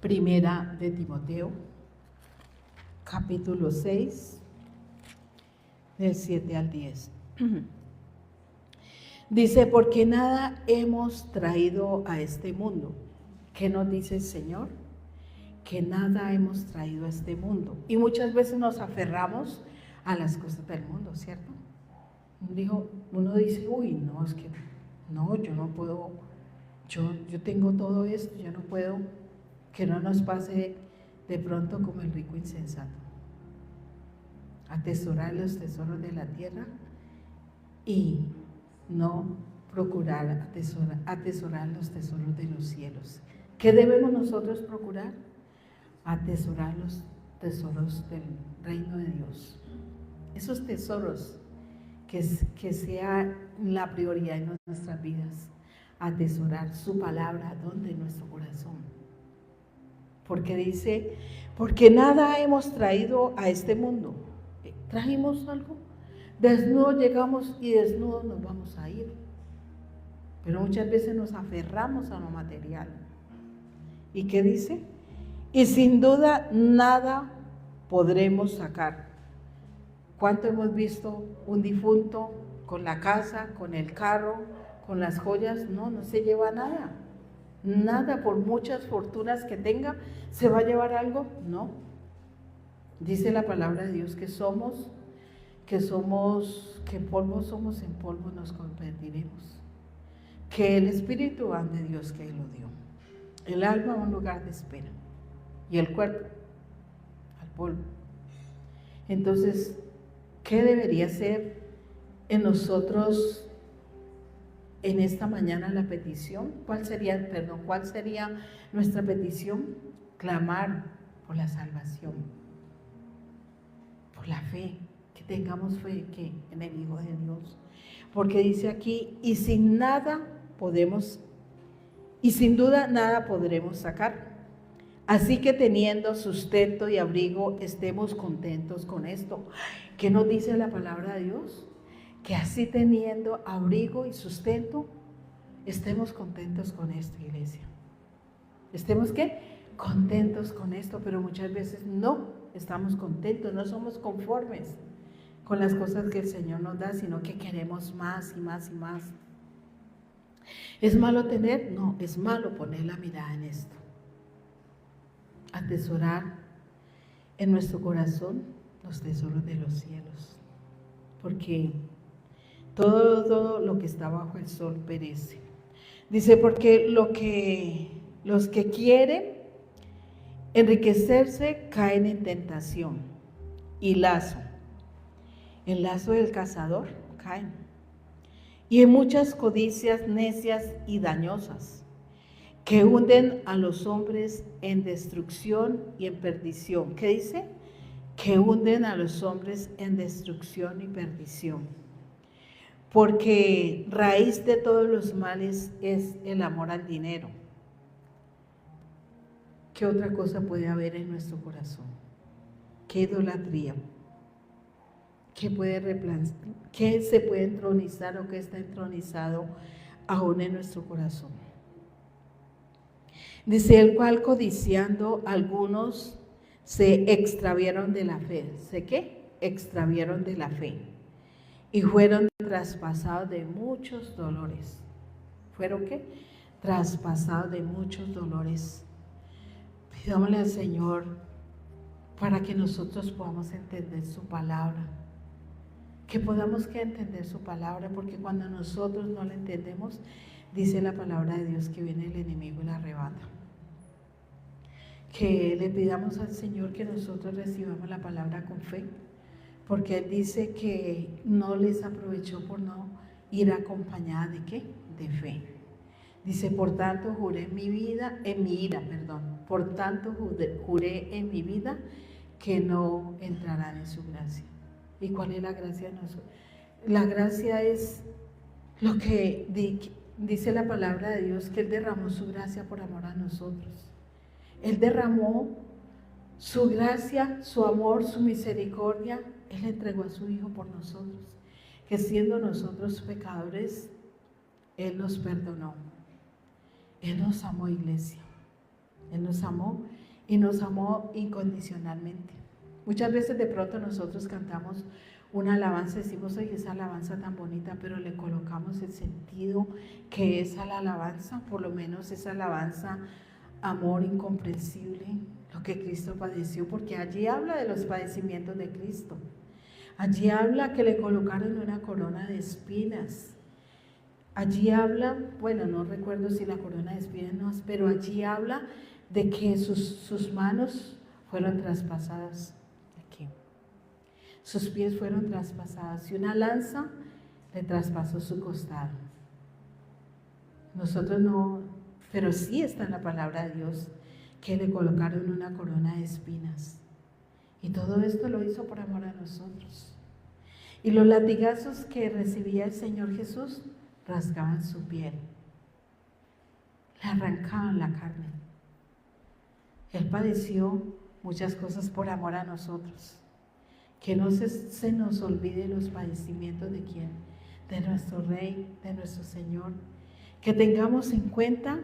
Primera de Timoteo, capítulo 6, del 7 al 10. Dice, porque nada hemos traído a este mundo. ¿Qué nos dice el Señor? Que nada hemos traído a este mundo. Y muchas veces nos aferramos a las cosas del mundo, ¿cierto? Uno dice, uy, no, es que no, yo no puedo, yo tengo todo esto, yo no puedo. Que no nos pase de pronto como el rico insensato. Atesorar los tesoros de la tierra y no procurar atesorar los tesoros de los cielos. ¿Qué debemos nosotros procurar? Atesorar los tesoros del reino de Dios. Esos tesoros que sea la prioridad en nuestras vidas. Atesorar su palabra donde en nuestro corazón. Porque dice, porque nada hemos traído a este mundo. ¿Trajimos algo? Desnudos llegamos y desnudos nos vamos a ir. Pero muchas veces nos aferramos a lo material. ¿Y qué dice? Y sin duda nada podremos sacar. ¿Cuánto hemos visto un difunto con la casa, con el carro, con las joyas? No se lleva nada. Nada, por muchas fortunas que tenga, ¿se va a llevar algo? No. Dice la palabra de Dios que en polvo somos, en polvo nos convertiremos. Que el Espíritu ande de Dios que Él lo dio. El alma un lugar de espera y el cuerpo polvo. Entonces, ¿qué debería ser en nosotros en esta mañana la petición? ¿Cuál sería nuestra petición? Clamar por la salvación, por la fe, que tengamos fe en el Hijo de Dios. Porque dice aquí, y sin duda nada podremos sacar. Así que teniendo sustento y abrigo, estemos contentos con esto. ¿Qué nos dice la palabra de Dios? Que así teniendo abrigo y sustento, estemos contentos con esto, iglesia. ¿Estemos qué? Contentos con esto, pero muchas veces no estamos contentos, no somos conformes con las cosas que el Señor nos da, sino que queremos más y más y más. ¿Es malo tener? No, es malo poner la mirada en esto. Atesorar en nuestro corazón los tesoros de los cielos, porque todo lo que está bajo el sol perece. Dice, porque los que quieren enriquecerse caen en tentación y lazo. El lazo del cazador caen. Y en muchas codicias necias y dañosas, que hunden a los hombres en destrucción y en perdición. ¿Qué dice? Que hunden a los hombres en destrucción y perdición. Porque raíz de todos los males es el amor al dinero. ¿Qué otra cosa puede haber en nuestro corazón? ¿Qué idolatría? ¿Qué se puede entronizar o qué está entronizado aún en nuestro corazón? Dice, el cual codiciando algunos se extraviaron de la fe. ¿Sé qué? Extraviaron de la fe y fueron traspasados de muchos dolores. ¿Fueron qué? Traspasados de muchos dolores. Pidámosle al Señor para que nosotros podamos entender su palabra, que podamos entender su palabra, porque cuando nosotros no la entendemos, dice la palabra de Dios que viene el enemigo y la arrebata. Que le pidamos al Señor que nosotros recibamos la palabra con fe, porque Él dice que no les aprovechó por no ir acompañada de ¿qué? De fe. Dice, por tanto juré en mi ira, por tanto juré en mi vida que no entrarán en su gracia. ¿Y cuál es la gracia de nosotros? La gracia es lo que dice la palabra de Dios, que Él derramó su gracia por amor a nosotros. Él derramó su gracia, su amor, su misericordia. Él entregó a su Hijo por nosotros, que siendo nosotros pecadores, Él nos perdonó. Él nos amó, iglesia. Él nos amó y nos amó incondicionalmente. Muchas veces de pronto nosotros cantamos una alabanza, decimos, oye, esa alabanza tan bonita, pero le colocamos el sentido que es a la alabanza, por lo menos esa alabanza, amor incomprensible, lo que Cristo padeció, porque allí habla de los padecimientos de Cristo. Allí habla que le colocaron una corona de espinas. Allí habla, bueno, no recuerdo si la corona de espinas, pero allí habla de que sus manos fueron traspasadas aquí. Sus pies fueron traspasados y una lanza le traspasó su costado. Nosotros no, pero sí está en la palabra de Dios que le colocaron una corona de espinas. Y todo esto lo hizo por amor a nosotros. Y los latigazos que recibía el Señor Jesús rasgaban su piel, le arrancaban la carne. Él padeció muchas cosas por amor a nosotros. Que no se nos olvide los padecimientos de quién, de nuestro Rey, de nuestro Señor. Que tengamos en cuenta,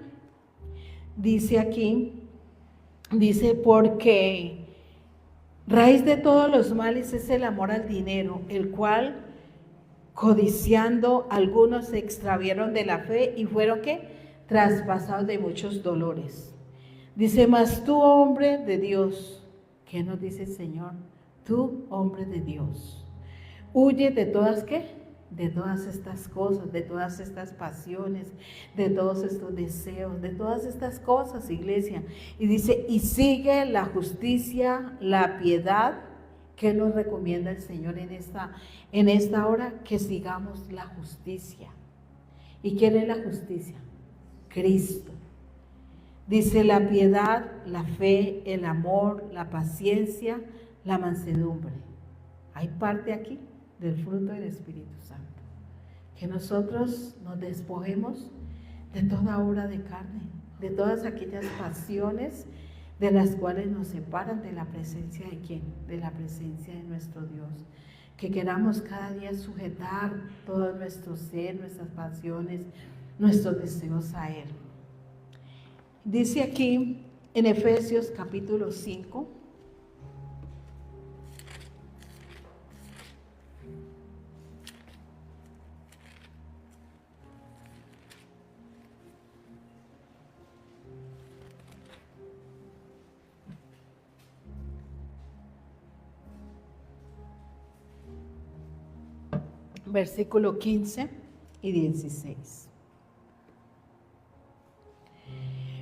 dice aquí, dice, porque raíz de todos los males es el amor al dinero, el cual codiciando algunos se extraviaron de la fe y fueron ¿qué? Traspasados de muchos dolores. Dice, mas tú, hombre de Dios, ¿qué nos dice el Señor? Tú, hombre de Dios, huye de todas ¿qué? de todas estas cosas, de todas estas pasiones, de todos estos deseos, de todas estas cosas, iglesia. Y dice, y sigue la justicia, la piedad, que nos recomienda el Señor en esta hora, que sigamos la justicia. ¿Y quién es la justicia? Cristo. Dice la piedad, la fe, el amor, la paciencia, la mansedumbre. Hay parte aquí del fruto del Espíritu Santo. Que nosotros nos despojemos de toda obra de carne, de todas aquellas pasiones de las cuales nos separan de la presencia de ¿quién? De la presencia de nuestro Dios. Que queramos cada día sujetar todo nuestro ser, nuestras pasiones, nuestros deseos a Él. Dice aquí en Efesios capítulo 5, versículo 15 y 16.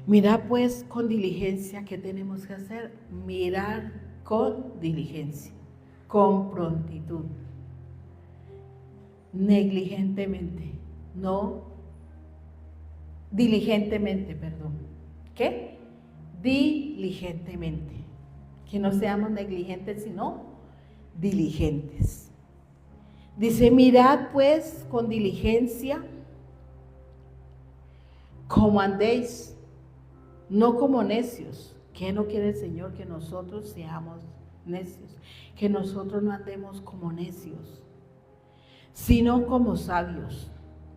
Mirad pues con diligencia, ¿qué tenemos que hacer? Mirar con diligencia, con prontitud, negligentemente, no diligentemente, perdón. ¿Qué? Diligentemente. Que no seamos negligentes, sino diligentes. Dice, mirad pues con diligencia como andéis, no como necios. ¿Qué no quiere el Señor? Que nosotros seamos necios, que nosotros no andemos como necios, sino como sabios.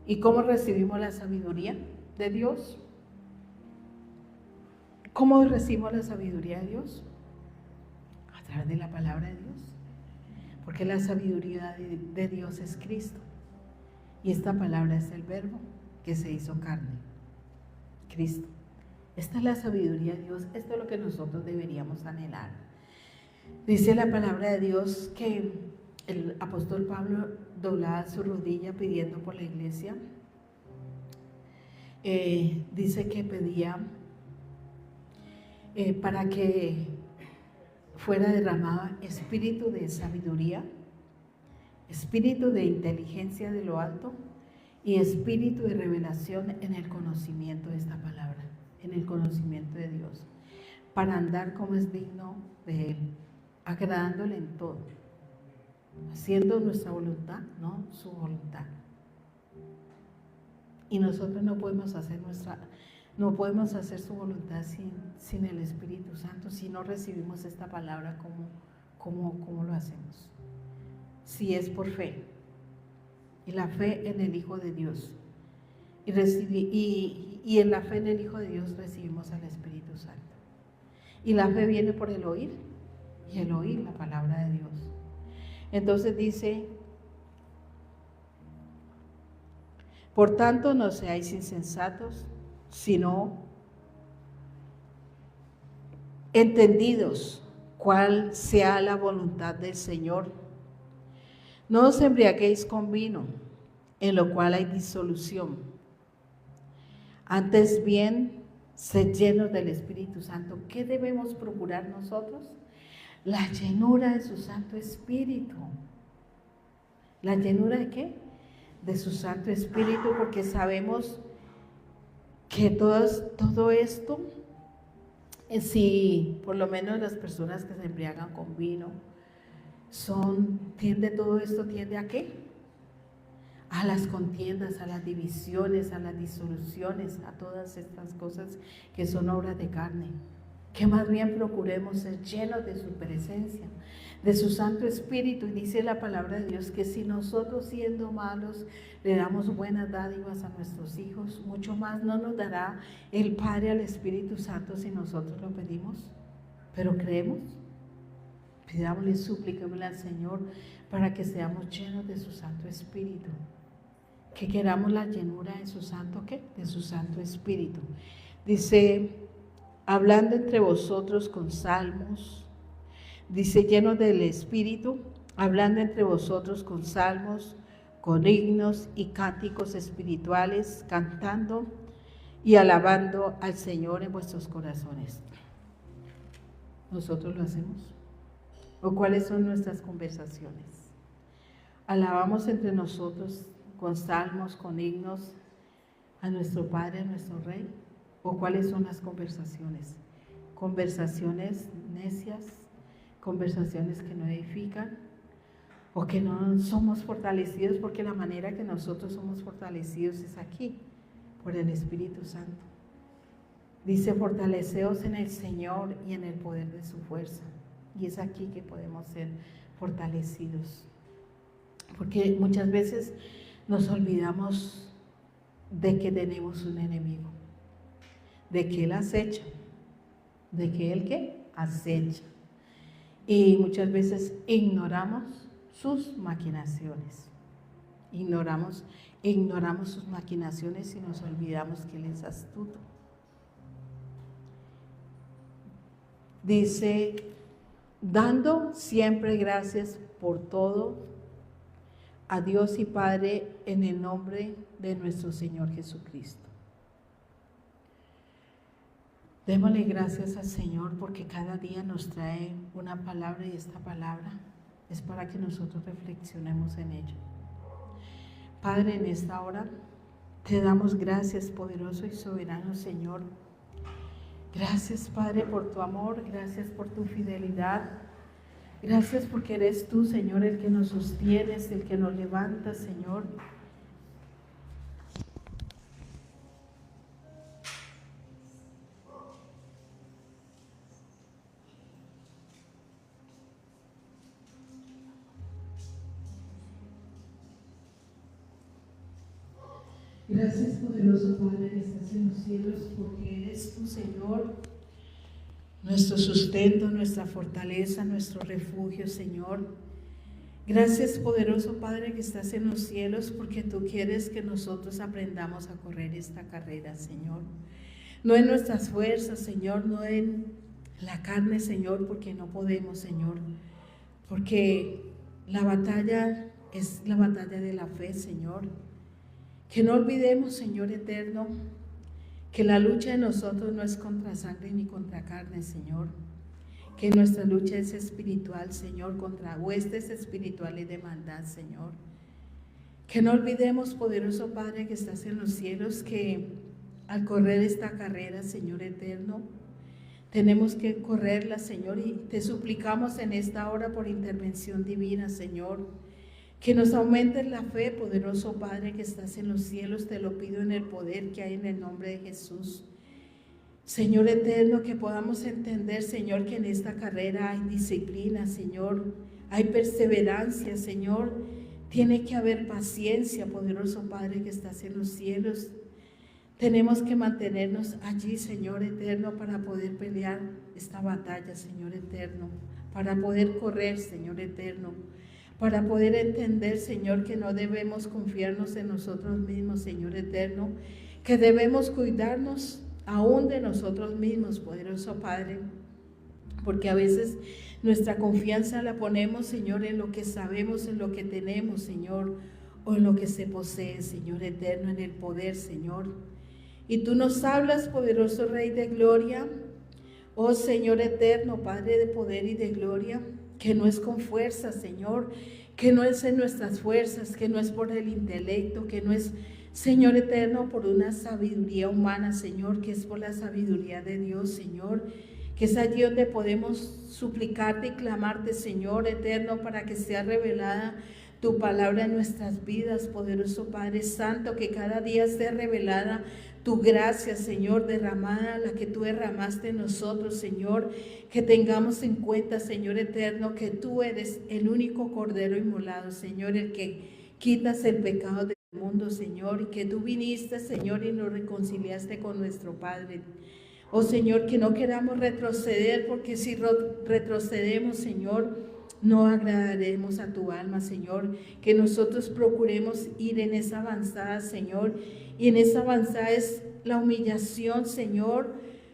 ¿Y cómo recibimos la sabiduría de Dios? ¿Cómo recibimos la sabiduría de Dios? A través de la palabra de Dios. Porque la sabiduría de Dios es Cristo. Y esta palabra es el verbo que se hizo carne. Cristo. Esta es la sabiduría de Dios. Esto es lo que nosotros deberíamos anhelar. Dice la palabra de Dios que el apóstol Pablo doblaba su rodilla pidiendo por la iglesia. Dice que pedía para que fuera derramado espíritu de sabiduría, espíritu de inteligencia de lo alto y espíritu de revelación en el conocimiento de esta palabra, en el conocimiento de Dios, para andar como es digno de Él, agradándole en todo, haciendo nuestra voluntad, no su voluntad. Y nosotros no podemos hacer su voluntad sin el Espíritu Santo, si no recibimos esta palabra. ¿Cómo lo hacemos? Si es por fe, y la fe en el Hijo de Dios, y en la fe en el Hijo de Dios recibimos al Espíritu Santo. Y la fe viene por el oír, y el oír la palabra de Dios. Entonces dice, por tanto no seáis insensatos, sino entendidos cuál sea la voluntad del Señor. No os embriaguéis con vino, en lo cual hay disolución. Antes bien, sed llenos del Espíritu Santo. ¿Qué debemos procurar nosotros? La llenura de su Santo Espíritu. ¿La llenura de qué? De su Santo Espíritu, porque sabemos que todo esto, si por lo menos las personas que se embriagan con vino, todo esto tiende ¿a qué? A las contiendas, a las divisiones, a las disoluciones, a todas estas cosas que son obras de carne. Que más bien procuremos ser llenos de su presencia, de su Santo Espíritu. Y dice la palabra de Dios que si nosotros, siendo malos, le damos buenas dádivas a nuestros hijos, mucho más no nos dará el Padre al Espíritu Santo si nosotros lo pedimos. Pero creemos, pidámosle, supliquémosle al Señor para que seamos llenos de su Santo Espíritu, que queramos la llenura de su Santo, ¿qué? De su Santo Espíritu. Dice, hablando entre vosotros con salmos, dice, llenos del Espíritu, hablando entre vosotros con salmos, con himnos y cánticos espirituales, cantando y alabando al Señor en vuestros corazones. ¿Nosotros lo hacemos? ¿O cuáles son nuestras conversaciones? ¿Alabamos entre nosotros con salmos, con himnos a nuestro Padre, a nuestro Rey? ¿O cuáles son las conversaciones? ¿Conversaciones necias? ¿Conversaciones que no edifican? ¿O que no somos fortalecidos? Porque la manera que nosotros somos fortalecidos es aquí, por el Espíritu Santo. Dice: fortaleceos en el Señor y en el poder de su fuerza. Y es aquí que podemos ser fortalecidos. Porque muchas veces nos olvidamos de que tenemos un enemigo, de que Él acecha, de que Él ¿qué? Acecha. Y muchas veces ignoramos sus maquinaciones. Ignoramos sus maquinaciones y nos olvidamos que Él es astuto. Dice: dando siempre gracias por todo a Dios y Padre en el nombre de nuestro Señor Jesucristo. Démosle gracias al Señor porque cada día nos trae una palabra, y esta palabra es para que nosotros reflexionemos en ella. Padre, en esta hora te damos gracias, poderoso y soberano Señor. Gracias, Padre, por tu amor, gracias por tu fidelidad. Gracias porque eres tú, Señor, el que nos sostienes, el que nos levanta, Señor. Gracias, poderoso Padre, que estás en los cielos, porque eres tú, Señor, nuestro sustento, nuestra fortaleza, nuestro refugio, Señor. Gracias, poderoso Padre, que estás en los cielos, porque tú quieres que nosotros aprendamos a correr esta carrera, Señor. No en nuestras fuerzas, Señor, no en la carne, Señor, porque no podemos, Señor. Porque la batalla es la batalla de la fe, Señor. Que no olvidemos, Señor eterno, que la lucha de nosotros no es contra sangre ni contra carne, Señor. Que nuestra lucha es espiritual, Señor, contra huestes espirituales de maldad, Señor. Que no olvidemos, poderoso Padre, que estás en los cielos, que al correr esta carrera, Señor eterno, tenemos que correrla, Señor, y te suplicamos en esta hora por intervención divina, Señor, que nos aumentes la fe, poderoso Padre, que estás en los cielos. Te lo pido en el poder que hay en el nombre de Jesús. Señor eterno, que podamos entender, Señor, que en esta carrera hay disciplina, Señor, hay perseverancia, Señor. Tiene que haber paciencia, poderoso Padre, que estás en los cielos. Tenemos que mantenernos allí, Señor eterno, para poder pelear esta batalla, Señor eterno, para poder correr, Señor eterno, para poder entender, Señor, que no debemos confiarnos en nosotros mismos, Señor eterno, que debemos cuidarnos aún de nosotros mismos, poderoso Padre, porque a veces nuestra confianza la ponemos, Señor, en lo que sabemos, en lo que tenemos, Señor, o en lo que se posee, Señor eterno, en el poder, Señor. Y tú nos hablas, poderoso Rey de gloria, oh Señor eterno, Padre de poder y de gloria, que no es con fuerza, Señor, que no es en nuestras fuerzas, que no es por el intelecto, que no es, Señor eterno, por una sabiduría humana, Señor, que es por la sabiduría de Dios, Señor, que es allí donde podemos suplicarte y clamarte, Señor eterno, para que sea revelada tu palabra en nuestras vidas, poderoso Padre Santo, que cada día sea revelada tu gracia, Señor, derramada, la que tú derramaste en nosotros, Señor, que tengamos en cuenta, Señor eterno, que tú eres el único Cordero inmolado, Señor, el que quitas el pecado del mundo, Señor, y que tú viniste, Señor, y nos reconciliaste con nuestro Padre. Oh, Señor, que no queramos retroceder, porque si retrocedemos, Señor, no agradaremos a tu alma, Señor, que nosotros procuremos ir en esa avanzada, Señor, y en esa avanzada es la humillación, Señor,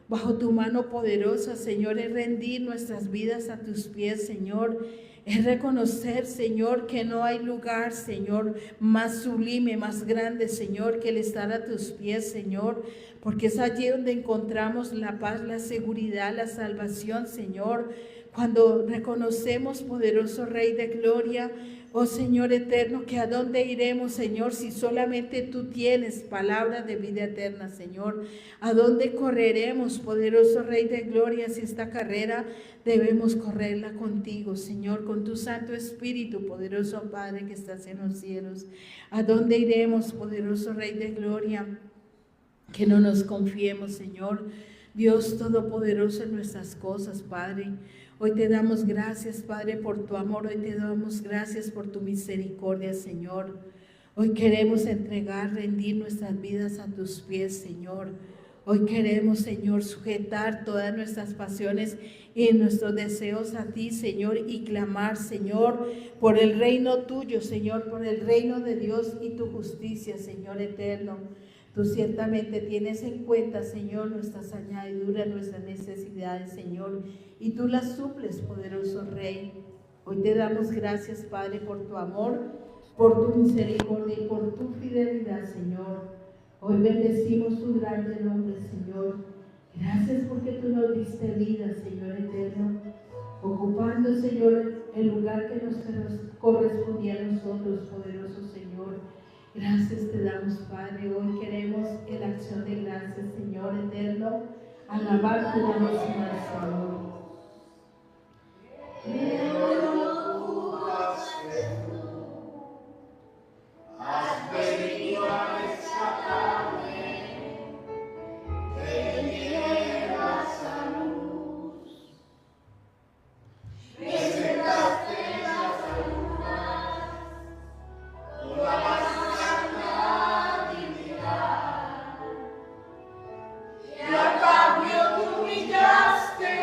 bajo tu mano poderosa, Señor, es rendir nuestras vidas a tus pies, Señor, Es reconocer, Señor, que no hay lugar, Señor, más sublime, más grande, Señor, que el estar a tus pies, Señor, porque es allí donde encontramos la paz, la seguridad, la salvación, Señor. Cuando reconocemos, poderoso Rey de Gloria, oh Señor eterno, que a dónde iremos, Señor, si solamente tú tienes palabra de vida eterna, Señor. A dónde correremos, poderoso Rey de Gloria, si esta carrera debemos correrla contigo, Señor, con tu Santo Espíritu, poderoso Padre que estás en los cielos. ¿A dónde iremos, poderoso Rey de Gloria? Que no nos confiemos, Señor, Dios Todopoderoso, en nuestras cosas, Padre. Hoy te damos gracias, Padre, por tu amor. Hoy te damos gracias por tu misericordia, Señor. Hoy queremos entregar, rendir nuestras vidas a tus pies, Señor. Hoy queremos, Señor, sujetar todas nuestras pasiones y nuestros deseos a ti, Señor, y clamar, Señor, por el reino tuyo, Señor, por el reino de Dios y tu justicia, Señor eterno. Tú ciertamente tienes en cuenta, Señor, nuestras añadiduras, nuestras necesidades, Señor, y tú las suples, poderoso Rey. Hoy te damos gracias, Padre, por tu amor, por tu misericordia y por tu fidelidad, Señor. Hoy bendecimos tu grande nombre, Señor. Gracias porque tú nos diste vida, Señor eterno, ocupando, Señor, el lugar que nos correspondía a nosotros, poderoso Señor. Gracias te damos, Padre. Hoy queremos en la acción de gracias, Señor eterno, alabar tu nombre, Señor. Has venido a rescatarme de tinieblas a luz. Me sentaste en las alturas con la más santa dignidad, y a cambio te humillaste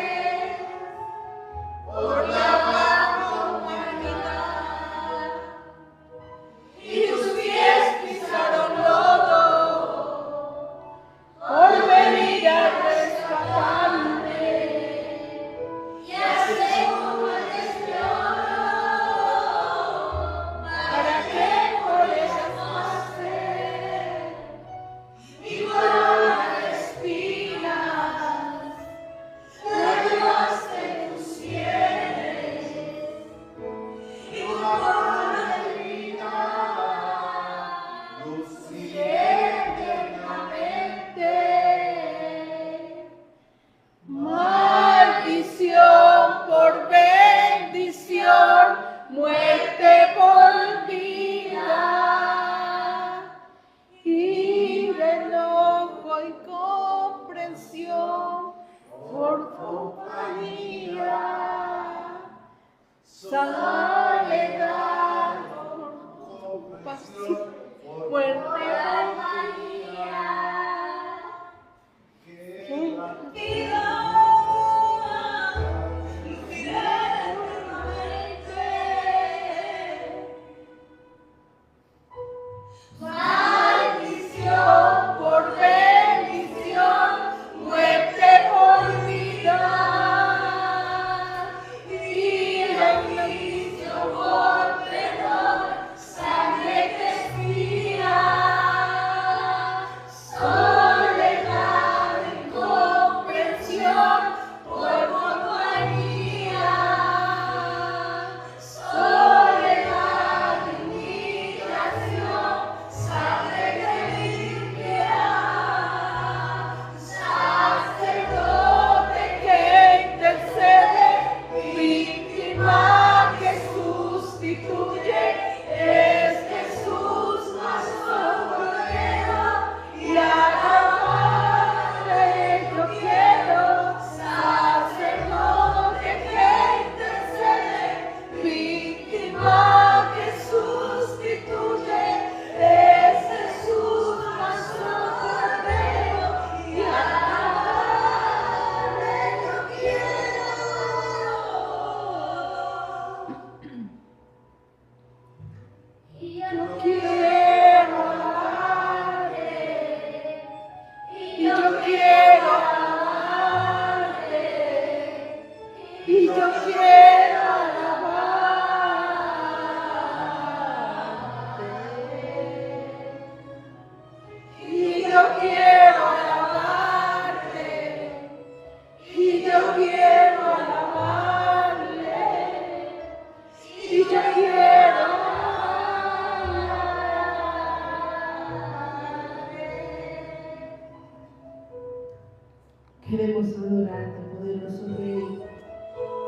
Queremos adorarte, poderoso Rey.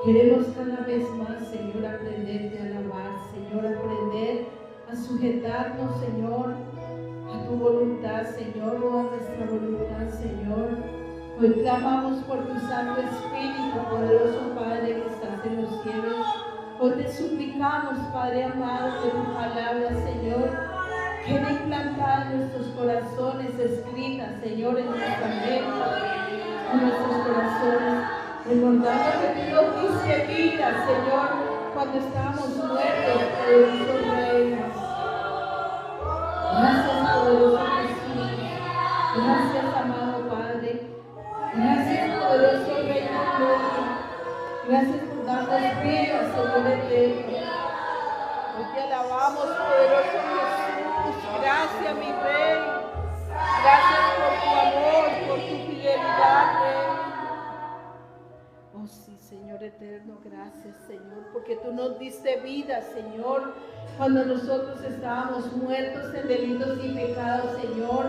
Queremos cada vez más, Señor, aprenderte a alabar, Señor, aprender a sujetarnos, Señor, a tu voluntad, Señor, o a nuestra voluntad, Señor. Hoy clamamos por tu Santo Espíritu, poderoso Padre que estás en los cielos. Hoy te suplicamos, Padre amado, que tu palabra, Señor, quede implantada en nuestros corazones, escrita, Señor, en nuestra mente, en nuestros corazones. Recordando que tú nos diste vida, Señor, cuando estábamos muertos, poderoso Rey. Gracias, poderoso Jesús. Gracias, amado Padre. Gracias, poderoso Rey de gloria. Gracias por darnos vida, Señor eterno. Hoy te alabamos, poderoso Jesús. Gracias, mi Rey. Gracias por tu amor, por tu fidelidad, Rey. Oh sí, Señor eterno, gracias, Señor, porque tú nos diste vida, Señor, cuando nosotros estábamos muertos en delitos y pecados, Señor,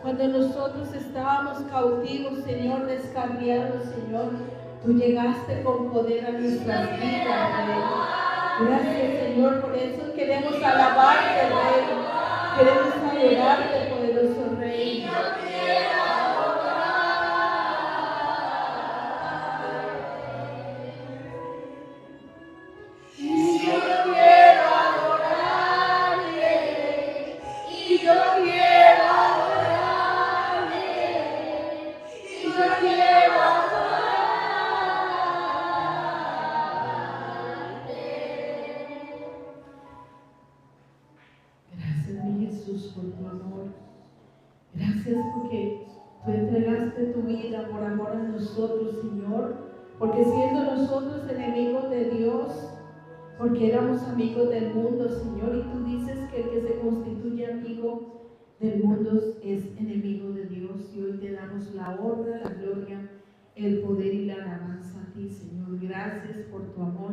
cuando nosotros estábamos cautivos, Señor, descarriados, Señor, tú llegaste con poder a nuestras vidas, Rey. Gracias, Señor, por eso queremos alabarte, Rey, queremos adorarte, poderoso Rey. Por tu amor. Gracias porque tú entregaste tu vida por amor a nosotros, Señor, porque siendo nosotros enemigos de Dios, porque éramos amigos del mundo, Señor, y tú dices que el que se constituye amigo del mundo es enemigo de Dios, y hoy te damos la honra, la gloria, el poder y la alabanza a ti, Señor. Gracias por tu amor,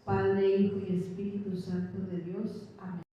Padre, Hijo y Espíritu Santo de Dios. Amén.